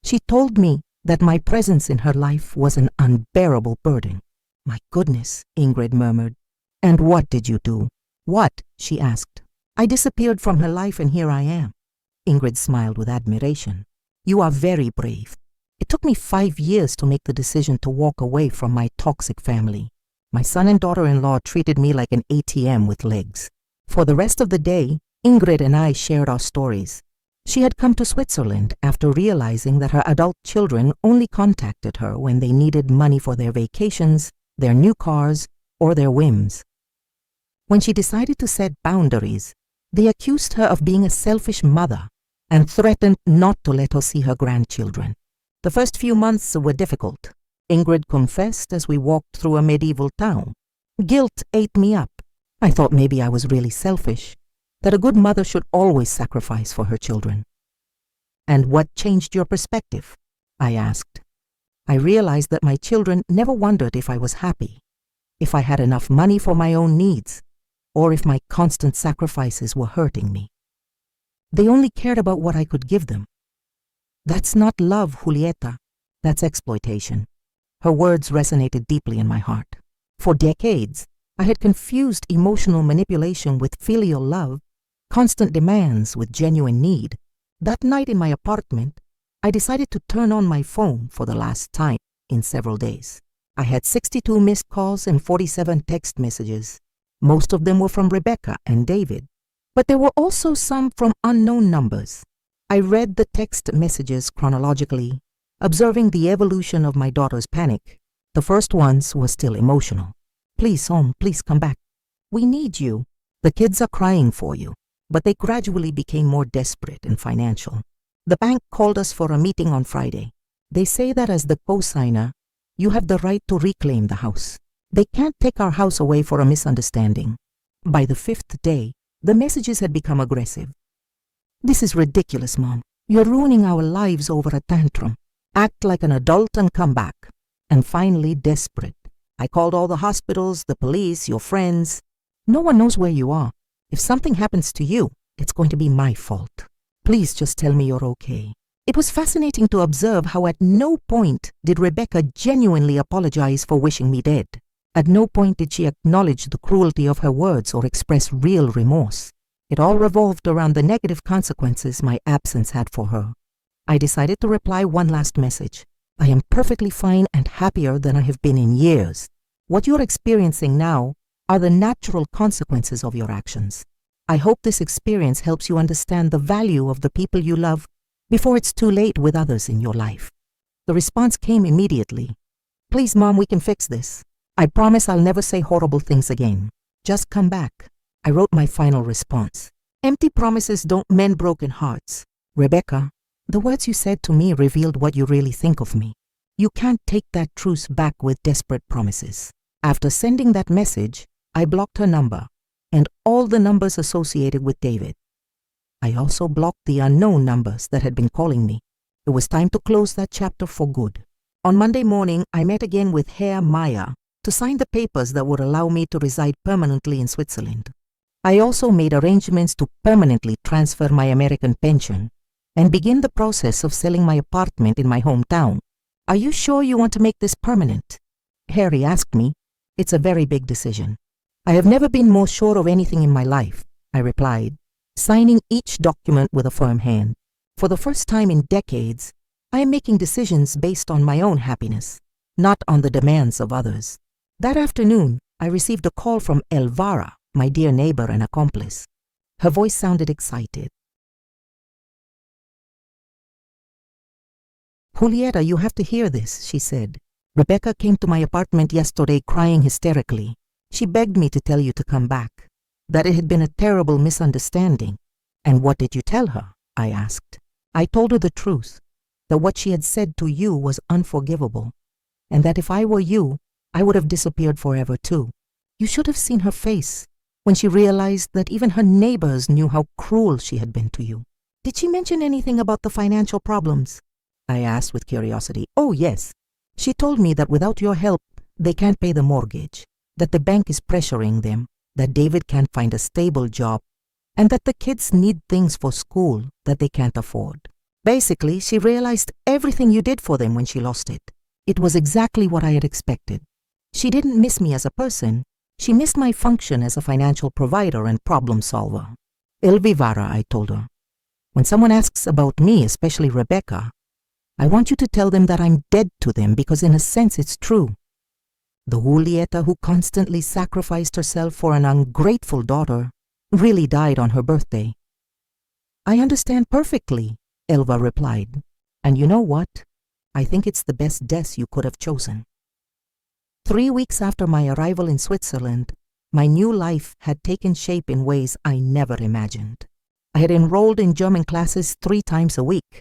she told me that my presence in her life was an unbearable burden. My goodness, Ingrid murmured. And what did you do? What? She asked. I disappeared from her life and here I am. Ingrid smiled with admiration. You are very brave. It took me 5 years to make the decision to walk away from my toxic family. My son and daughter-in-law treated me like an ATM with legs. For the rest of the day, Ingrid and I shared our stories. She had come to Switzerland after realizing that her adult children only contacted her when they needed money for their vacations, their new cars, or their whims. When she decided to set boundaries, they accused her of being a selfish mother. and threatened not to let her see her grandchildren. The first few months were difficult. Ingrid confessed as we walked through a medieval town. Guilt ate me up. I thought maybe I was really selfish, that a good mother should always sacrifice for her children. "And what changed your perspective?" I asked. I realized that my children never wondered if I was happy, if I had enough money for my own needs, or if my constant sacrifices were hurting me. They only cared about what I could give them. "That's not love, Julieta. That's exploitation." Her words resonated deeply in my heart. For decades, I had confused emotional manipulation with filial love, constant demands with genuine need. That night in my apartment, I decided to turn on my phone for the last time in several days. I had 62 missed calls and 47 text messages. Most of them were from Rebecca and David, but there were also some from unknown numbers. I read the text messages chronologically, observing the evolution of my daughter's panic. The first ones were still emotional. "Please, home, please come back. We need you. The kids are crying for you." But they gradually became more desperate and financial. "The bank called us for a meeting on Friday. They say that as the co-signer, you have the right to reclaim the house. They can't take our house away for a misunderstanding." By the 5th day, the messages had become aggressive. "This is ridiculous, Mom. You're ruining our lives over a tantrum. Act like an adult and come back." And finally, desperate, I called all the hospitals, the police, your friends. "No one knows where you are. If something happens to you, it's going to be my fault. Please just tell me you're okay." It was fascinating to observe how at no point did Rebecca genuinely apologize for wishing me dead. At no point did she acknowledge the cruelty of her words or express real remorse. It all revolved around the negative consequences my absence had for her. I decided to reply one last message. "I am perfectly fine and happier than I have been in years. What you're experiencing now are the natural consequences of your actions. I hope this experience helps you understand the value of the people you love before it's too late with others in your life." The response came immediately. "Please, Mom, we can fix this. I promise I'll never say horrible things again. Just come back." I wrote my final response. "Empty promises don't mend broken hearts. Rebecca, the words you said to me revealed what you really think of me. You can't take that truce back with desperate promises." After sending that message, I blocked her number and all the numbers associated with David. I also blocked the unknown numbers that had been calling me. It was time to close that chapter for good. On Monday morning, I met again with Herr Meyer to sign the papers that would allow me to reside permanently in Switzerland. I also made arrangements to permanently transfer my American pension and begin the process of selling my apartment in my hometown. "Are you sure you want to make this permanent?" Harry asked me. "It's a very big decision." "I have never been more sure of anything in my life," I replied, signing each document with a firm hand. "For the first time in decades, I am making decisions based on my own happiness, not on the demands of others." That afternoon, I received a call from Elvira, my dear neighbor and accomplice. Her voice sounded excited. "Julieta, you have to hear this," she said. "Rebecca came to my apartment yesterday crying hysterically. She begged me to tell you to come back, that it had been a terrible misunderstanding." "And what did you tell her?" I asked. "I told her the truth, that what she had said to you was unforgivable, and that if I were you, I would have disappeared forever too. You should have seen her face when she realized that even her neighbors knew how cruel she had been to you." "Did she mention anything about the financial problems?" I asked with curiosity. "Oh, yes. She told me that without your help, they can't pay the mortgage, that the bank is pressuring them, that David can't find a stable job, and that the kids need things for school that they can't afford. Basically, she realized everything you did for them when she lost it. It was exactly what I had expected. She didn't miss me as a person. She missed my function as a financial provider and problem solver." "Elvira," I told her, "when someone asks about me, especially Rebecca, I want you to tell them that I'm dead to them because in a sense it's true. The Julieta who constantly sacrificed herself for an ungrateful daughter really died on her birthday." "I understand perfectly," Elva replied. "And you know what? I think it's the best death you could have chosen." 3 weeks after my arrival in Switzerland, my new life had taken shape in ways I never imagined. I had enrolled in German classes 3 times a week.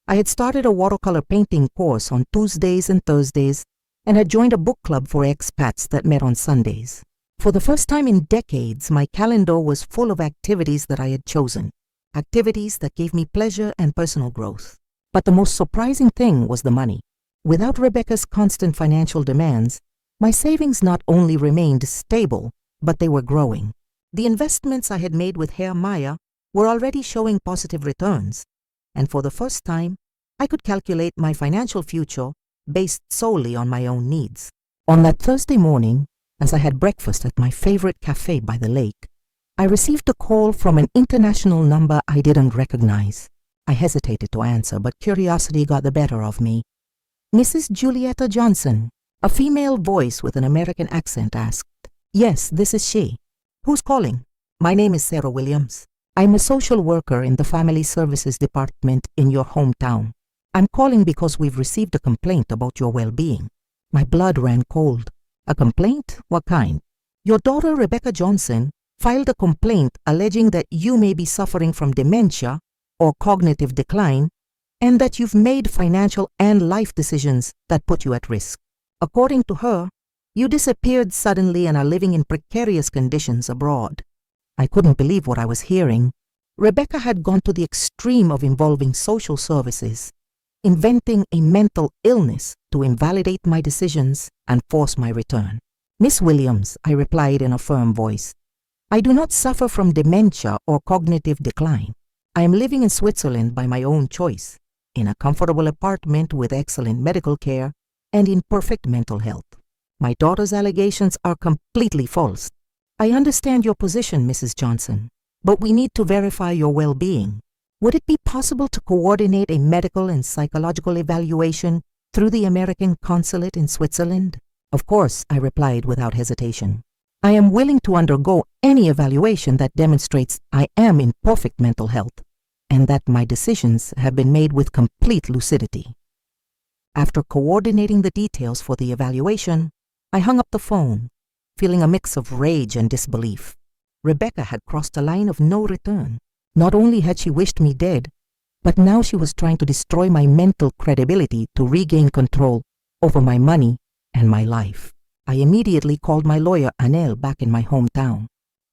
I had started a watercolor painting course on Tuesdays and Thursdays and had joined a book club for expats that met on Sundays. For the first time in decades, my calendar was full of activities that I had chosen, activities that gave me pleasure and personal growth. But the most surprising thing was the money. Without Rebecca's constant financial demands, my savings not only remained stable, but they were growing. The investments I had made with Herr Meyer were already showing positive returns, and for the first time, I could calculate my financial future based solely on my own needs. On that Thursday morning, as I had breakfast at my favorite cafe by the lake, I received a call from an international number I didn't recognize. I hesitated to answer, but curiosity got the better of me. Mrs. Julietta Johnson, a female voice with an American accent, asked. Yes, this is she. Who's calling? My name is Sarah Williams. I'm a social worker in the Family Services Department in your hometown. I'm calling because we've received a complaint about your well-being. My blood ran cold. A complaint? What kind? Your daughter, Rebecca Johnson, filed a complaint alleging that you may be suffering from dementia or cognitive decline and that you've made financial and life decisions that put you at risk. According to her, you disappeared suddenly and are living in precarious conditions abroad. I couldn't believe what I was hearing. Rebecca had gone to the extreme of involving social services, inventing a mental illness to invalidate my decisions and force my return. Miss Williams, I replied in a firm voice, I do not suffer from dementia or cognitive decline. I am living in Switzerland by my own choice, in a comfortable apartment with excellent medical care and in perfect mental health. My daughter's allegations are completely false. I understand your position, Mrs. Johnson, but we need to verify your well-being. Would it be possible to coordinate a medical and psychological evaluation through the American consulate in Switzerland? Of course, I replied without hesitation. I am willing to undergo any evaluation that demonstrates I am in perfect mental health and that my decisions have been made with complete lucidity. After coordinating the details for the evaluation, I hung up the phone, feeling a mix of rage and disbelief. Rebecca had crossed a line of no return. Not only had she wished me dead, but now she was trying to destroy my mental credibility to regain control over my money and my life. I immediately called my lawyer, Anel, back in my hometown.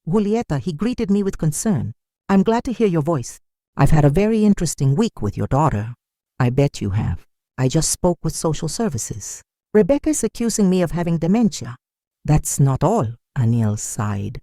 Julieta, he greeted me with concern. I'm glad to hear your voice. I've had a very interesting week with your daughter. I bet you have. I just spoke with social services. Rebecca is accusing me of having dementia. That's not all, Anil sighed.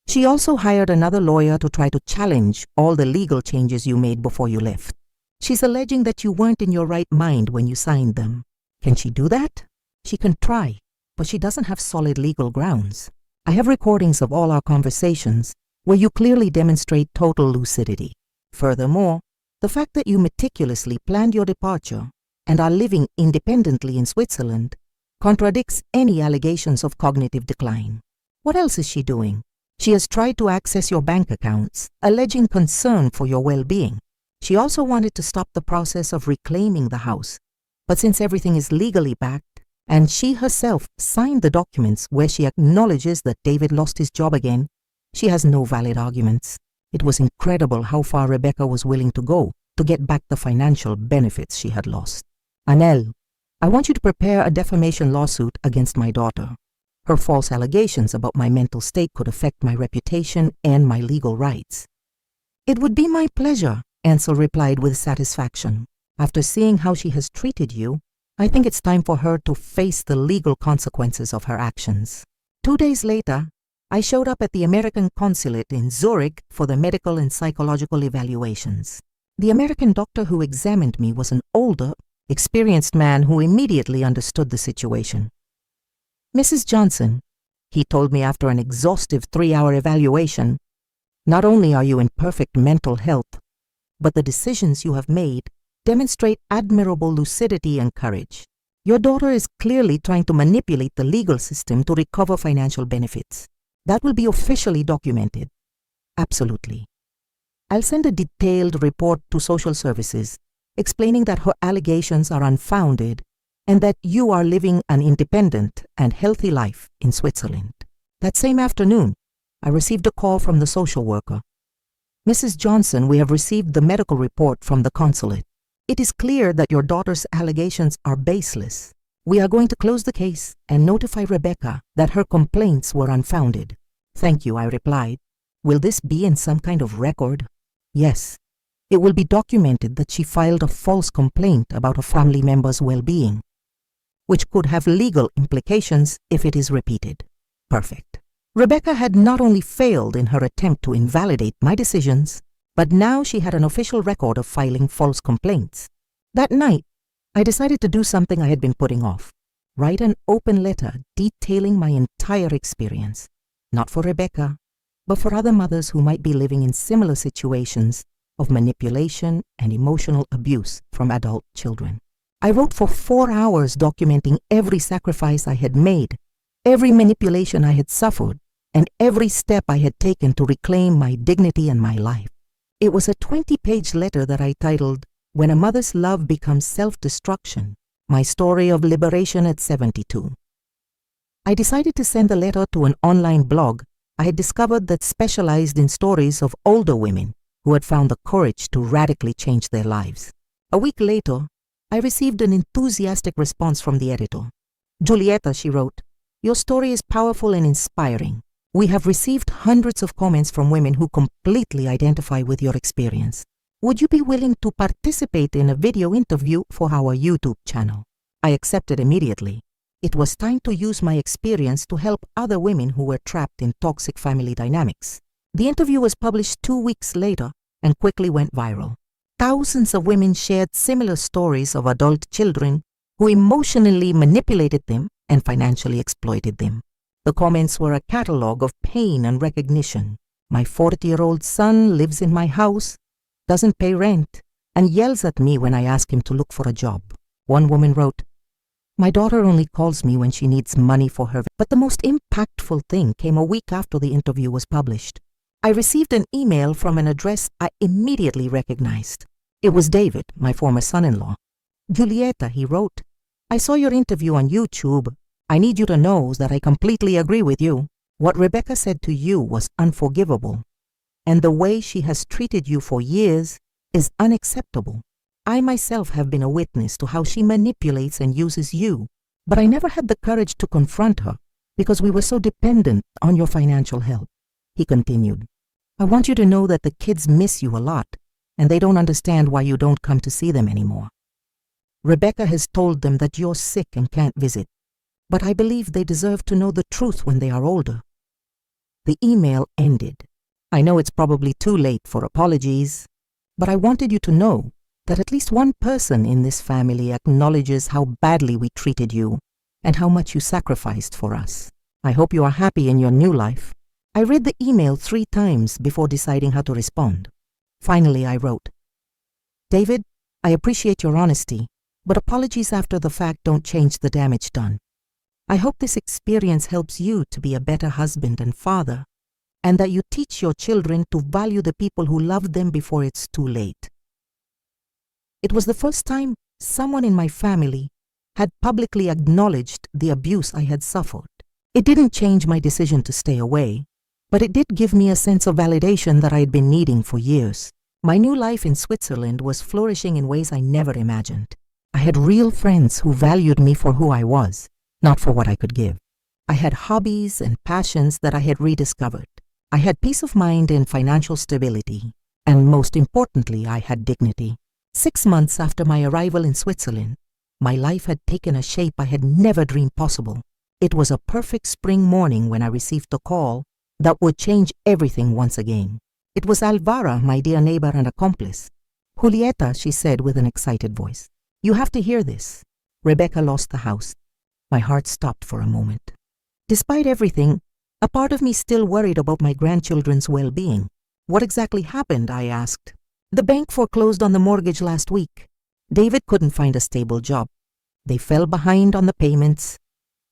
She also hired another lawyer to try to challenge all the legal changes you made before you left. She's alleging that you weren't in your right mind when you signed them. Can she do that? She can try, but she doesn't have solid legal grounds. I have recordings of all our conversations where you clearly demonstrate total lucidity. Furthermore, the fact that you meticulously planned your departure and are living independently in Switzerland contradicts any allegations of cognitive decline. What else is she doing? She has tried to access your bank accounts, alleging concern for your well-being. She also wanted to stop the process of reclaiming the house. But since everything is legally backed, and she herself signed the documents where she acknowledges that David lost his job again, she has no valid arguments. It was incredible how far Rebecca was willing to go to get back the financial benefits she had lost. Anel, I want you to prepare a defamation lawsuit against my daughter. Her false allegations about my mental state could affect my reputation and my legal rights. It would be my pleasure, Ansel replied with satisfaction. After seeing how she has treated you, I think it's time for her to face the legal consequences of her actions. 2 days later, I showed up at the American consulate in Zurich for the medical and psychological evaluations. The American doctor who examined me was an older, experienced man who immediately understood the situation. Mrs. Johnson, he told me after an exhaustive 3-hour evaluation, not only are you in perfect mental health, but the decisions you have made demonstrate admirable lucidity and courage. Your daughter is clearly trying to manipulate the legal system to recover financial benefits. That will be officially documented. Absolutely. I'll send a detailed report to social services explaining that her allegations are unfounded and that you are living an independent and healthy life in Switzerland. That same afternoon, I received a call from the social worker. Mrs. Johnson, we have received the medical report from the consulate. It is clear that your daughter's allegations are baseless. We are going to close the case and notify Rebecca that her complaints were unfounded. Thank you, I replied. Will this be in some kind of record? Yes. It will be documented that she filed a false complaint about a family member's well-being, which could have legal implications if it is repeated. Perfect. Rebecca had not only failed in her attempt to invalidate my decisions, but now she had an official record of filing false complaints. That night, I decided to do something I had been putting off. Write an open letter detailing my entire experience, not for Rebecca, but for other mothers who might be living in similar situations of manipulation and emotional abuse from adult children. I wrote for 4 hours documenting every sacrifice I had made, every manipulation I had suffered, and every step I had taken to reclaim my dignity and my life. It was a 20-page letter that I titled, When a Mother's Love Becomes Self-Destruction, My Story of Liberation at 72. I decided to send the letter to an online blog I had discovered that specialized in stories of older women who had found the courage to radically change their lives. A week later, I received an enthusiastic response from the editor. Julieta, she wrote, your story is powerful and inspiring. We have received hundreds of comments from women who completely identify with your experience. Would you be willing to participate in a video interview for our YouTube channel? I accepted immediately. It was time to use my experience to help other women who were trapped in toxic family dynamics. The interview was published 2 weeks later and quickly went viral. Thousands of women shared similar stories of adult children who emotionally manipulated them and financially exploited them. The comments were a catalog of pain and recognition. My 40-year-old son lives in my house, doesn't pay rent, and yells at me when I ask him to look for a job. One woman wrote, my daughter only calls me when she needs money for her. But the most impactful thing came a week after the interview was published. I received an email from an address I immediately recognized. It was David, my former son-in-law. Julieta, he wrote, I saw your interview on YouTube. I need you to know that I completely agree with you. What Rebecca said to you was unforgivable, and the way she has treated you for years is unacceptable. I myself have been a witness to how she manipulates and uses you, but I never had the courage to confront her because we were so dependent on your financial help. He continued, I want you to know that the kids miss you a lot, and they don't understand why you don't come to see them anymore. Rebecca has told them that you're sick and can't visit, but I believe they deserve to know the truth when they are older. The email ended. I know it's probably too late for apologies, but I wanted you to know that at least one person in this family acknowledges how badly we treated you and how much you sacrificed for us. I hope you are happy in your new life. I read the email 3 times before deciding how to respond. Finally, I wrote, David, I appreciate your honesty, but apologies after the fact don't change the damage done. I hope this experience helps you to be a better husband and father, and that you teach your children to value the people who loved them before it's too late. It was the first time someone in my family had publicly acknowledged the abuse I had suffered. It didn't change my decision to stay away, but it did give me a sense of validation that I had been needing for years. My new life in Switzerland was flourishing in ways I never imagined. I had real friends who valued me for who I was, not for what I could give. I had hobbies and passions that I had rediscovered. I had peace of mind and financial stability, and most importantly, I had dignity. 6 months after my arrival in Switzerland, my life had taken a shape I had never dreamed possible. It was a perfect spring morning when I received a call that would change everything once again. It was Alvara, my dear neighbor and accomplice. Julieta, she said with an excited voice, you have to hear this. Rebecca lost the house. My heart stopped for a moment. Despite everything, a part of me still worried about my grandchildren's well-being. What exactly happened? I asked. The bank foreclosed on the mortgage last week. David couldn't find a stable job. They fell behind on the payments.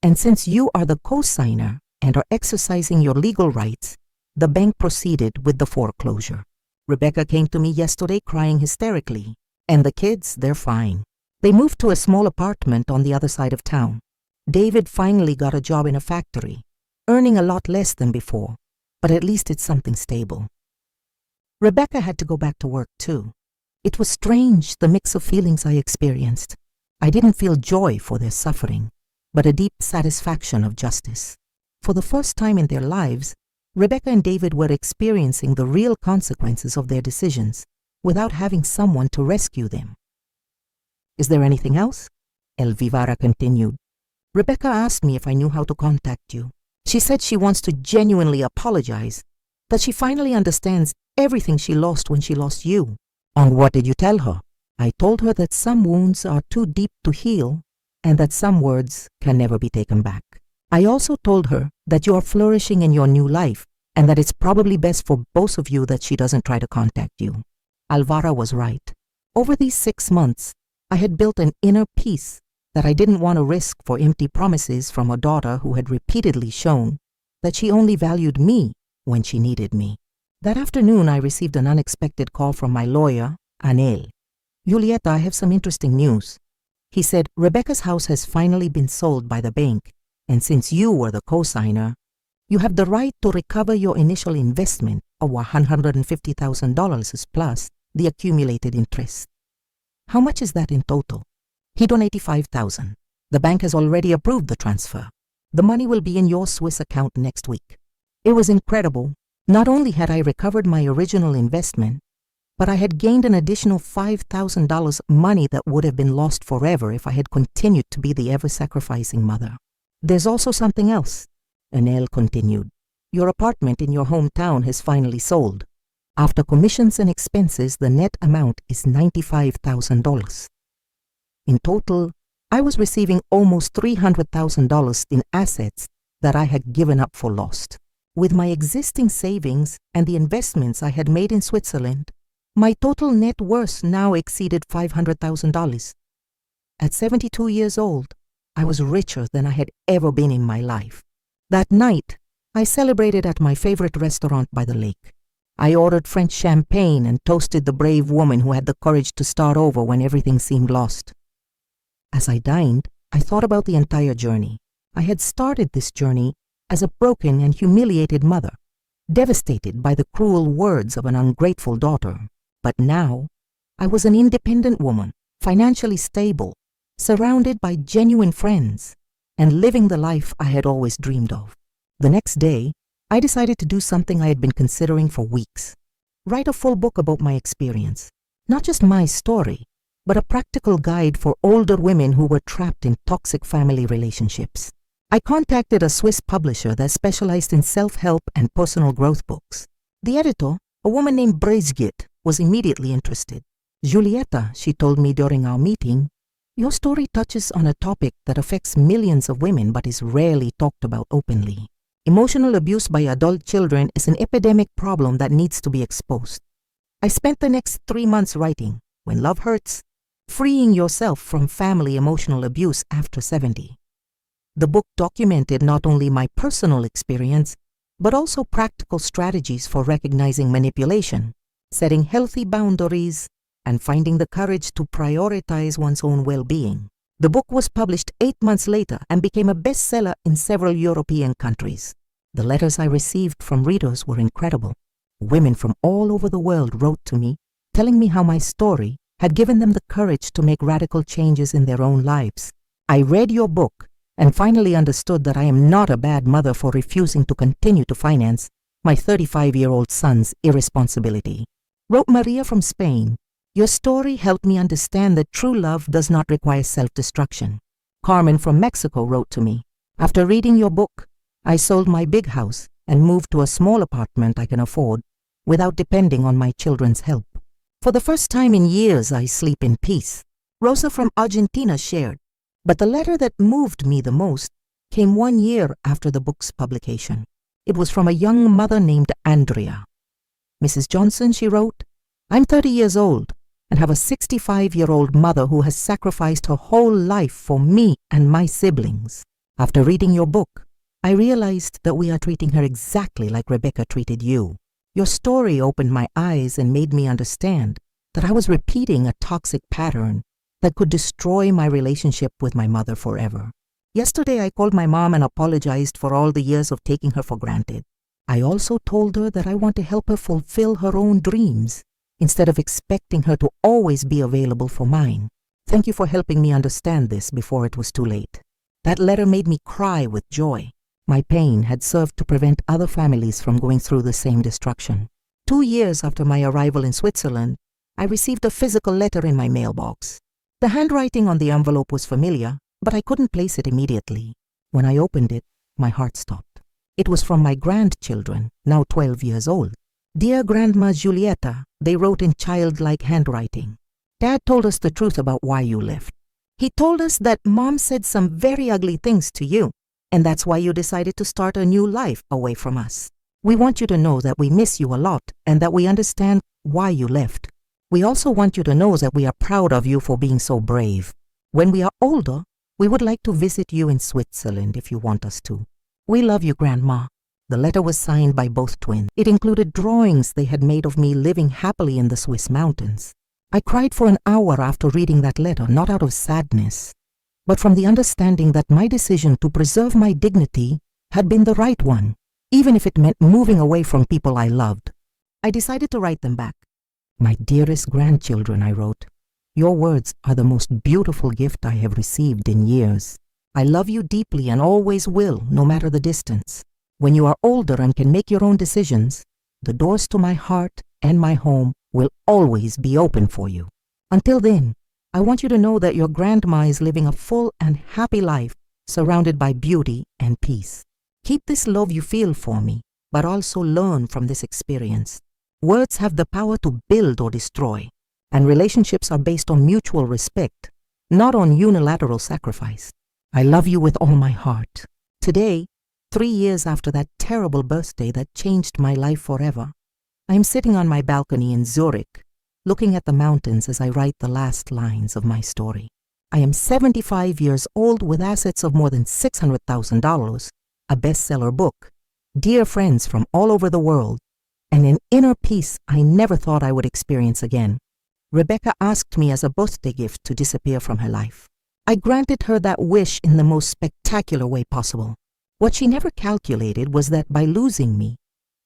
And since you are the co-signer and are exercising your legal rights, the bank proceeded with the foreclosure. Rebecca came to me yesterday crying hysterically. And the kids, they're fine. They moved to a small apartment on the other side of town. David finally got a job in a factory, earning a lot less than before, but at least it's something stable. Rebecca had to go back to work too. It was strange, the mix of feelings I experienced. I didn't feel joy for their suffering, but a deep satisfaction of justice. For the first time in their lives, Rebecca and David were experiencing the real consequences of their decisions without having someone to rescue them. Is there anything else? Elvira continued. Rebecca asked me if I knew how to contact you. She said she wants to genuinely apologize, that she finally understands everything she lost when she lost you. And what did you tell her? I told her that some wounds are too deep to heal and that some words can never be taken back. I also told her that you are flourishing in your new life and that it's probably best for both of you that she doesn't try to contact you. Alvara was right. Over these 6 months, I had built an inner peace that I didn't want to risk for empty promises from a daughter who had repeatedly shown that she only valued me when she needed me. That afternoon, I received an unexpected call from my lawyer, Anel. Julieta, I have some interesting news. He said, Rebecca's house has finally been sold by the bank, and since you were the co-signer, you have the right to recover your initial investment of $150,000 plus the accumulated interest. How much is that in total? He donated $85,000. The bank has already approved the transfer. The money will be in your Swiss account next week. It was incredible. Not only had I recovered my original investment, but I had gained an additional $5,000 money that would have been lost forever if I had continued to be the ever-sacrificing mother. There's also something else, Anel continued. Your apartment in your hometown has finally sold. After commissions and expenses, the net amount is $95,000. In total, I was receiving almost $300,000 in assets that I had given up for lost. With my existing savings and the investments I had made in Switzerland, my total net worth now exceeded $500,000. At 72 years old, I was richer than I had ever been in my life. That night, I celebrated at my favorite restaurant by the lake. I ordered French champagne and toasted the brave woman who had the courage to start over when everything seemed lost. As I dined, I thought about the entire journey. I had started this journey as a broken and humiliated mother, devastated by the cruel words of an ungrateful daughter. But now, I was an independent woman, financially stable, surrounded by genuine friends, and living the life I had always dreamed of. The next day, I decided to do something I had been considering for weeks. Write a full book about my experience. Not just my story, but a practical guide for older women who were trapped in toxic family relationships. I contacted a Swiss publisher that specialized in self-help and personal growth books. The editor, a woman named Brigitte, was immediately interested. Julieta, she told me during our meeting, your story touches on a topic that affects millions of women but is rarely talked about openly. Emotional abuse by adult children is an epidemic problem that needs to be exposed. I spent the next 3 months writing When Love Hurts, Freeing Yourself from Family Emotional Abuse After 70. The book documented not only my personal experience, but also practical strategies for recognizing manipulation, setting healthy boundaries, and finding the courage to prioritize one's own well-being. The book was published 8 months later and became a bestseller in several European countries. The letters I received from readers were incredible. Women from all over the world wrote to me, telling me how my story had given them the courage to make radical changes in their own lives. I read your book and finally understood that I am not a bad mother for refusing to continue to finance my 35-year-old son's irresponsibility. Wrote Maria from Spain, your story helped me understand that true love does not require self-destruction. Carmen from Mexico wrote to me, after reading your book, I sold my big house and moved to a small apartment I can afford without depending on my children's help. For the first time in years, I sleep in peace. Rosa from Argentina shared, but the letter that moved me the most came 1 year after the book's publication. It was from a young mother named Andrea. Mrs. Johnson, she wrote, I'm 30 years old and have a 65-year-old mother who has sacrificed her whole life for me and my siblings. After reading your book, I realized that we are treating her exactly like Rebecca treated you. Your story opened my eyes and made me understand that I was repeating a toxic pattern that could destroy my relationship with my mother forever. Yesterday, I called my mom and apologized for all the years of taking her for granted. I also told her that I want to help her fulfill her own dreams instead of expecting her to always be available for mine. Thank you for helping me understand this before it was too late. That letter made me cry with joy. My pain had served to prevent other families from going through the same destruction. 2 years after my arrival in Switzerland, I received a physical letter in my mailbox. The handwriting on the envelope was familiar, but I couldn't place it immediately. When I opened it, my heart stopped. It was from my grandchildren, now 12 years old. Dear Grandma Giulietta, they wrote in childlike handwriting. Dad told us the truth about why you left. He told us that Mom said some very ugly things to you, and that's why you decided to start a new life away from us. We want you to know that we miss you a lot and that we understand why you left. We also want you to know that we are proud of you for being so brave. When we are older, we would like to visit you in Switzerland if you want us to. We love you, Grandma. The letter was signed by both twins. It included drawings they had made of me living happily in the Swiss mountains. I cried for an hour after reading that letter, not out of sadness, but from the understanding that my decision to preserve my dignity had been the right one, even if it meant moving away from people I loved. I decided to write them back. My dearest grandchildren, I wrote, your words are the most beautiful gift I have received in years. I love you deeply and always will, no matter the distance. When you are older and can make your own decisions, the doors to my heart and my home will always be open for you. Until then, I want you to know that your grandma is living a full and happy life surrounded by beauty and peace. Keep this love you feel for me, but also learn from this experience. Words have the power to build or destroy, and relationships are based on mutual respect, not on unilateral sacrifice. I love you with all my heart. Today, 3 years after that terrible birthday that changed my life forever, I am sitting on my balcony in Zurich, looking at the mountains as I write the last lines of my story. I am 75 years old with assets of more than $600,000, a bestseller book, dear friends from all over the world, and an inner peace I never thought I would experience again. Rebecca asked me as a birthday gift to disappear from her life. I granted her that wish in the most spectacular way possible. What she never calculated was that by losing me,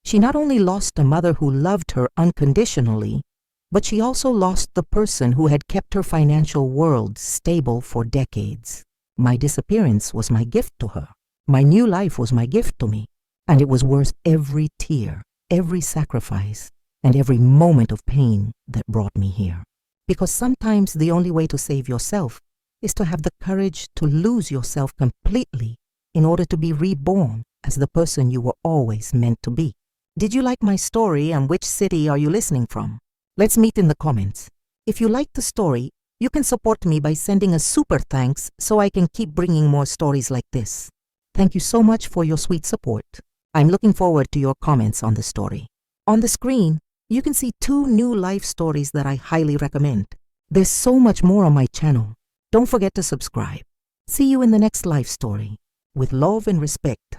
she not only lost a mother who loved her unconditionally, but she also lost the person who had kept her financial world stable for decades. My disappearance was my gift to her. My new life was my gift to me, and it was worth every tear, every sacrifice, and every moment of pain that brought me here. Because sometimes the only way to save yourself is to have the courage to lose yourself completely in order to be reborn as the person you were always meant to be. Did you like my story, and which city are you listening from? Let's meet in the comments. If you liked the story, you can support me by sending a super thanks so I can keep bringing more stories like this. Thank you so much for your sweet support. I'm looking forward to your comments on the story. On the screen, you can see 2 new life stories that I highly recommend. There's so much more on my channel. Don't forget to subscribe. See you in the next life story. With love and respect.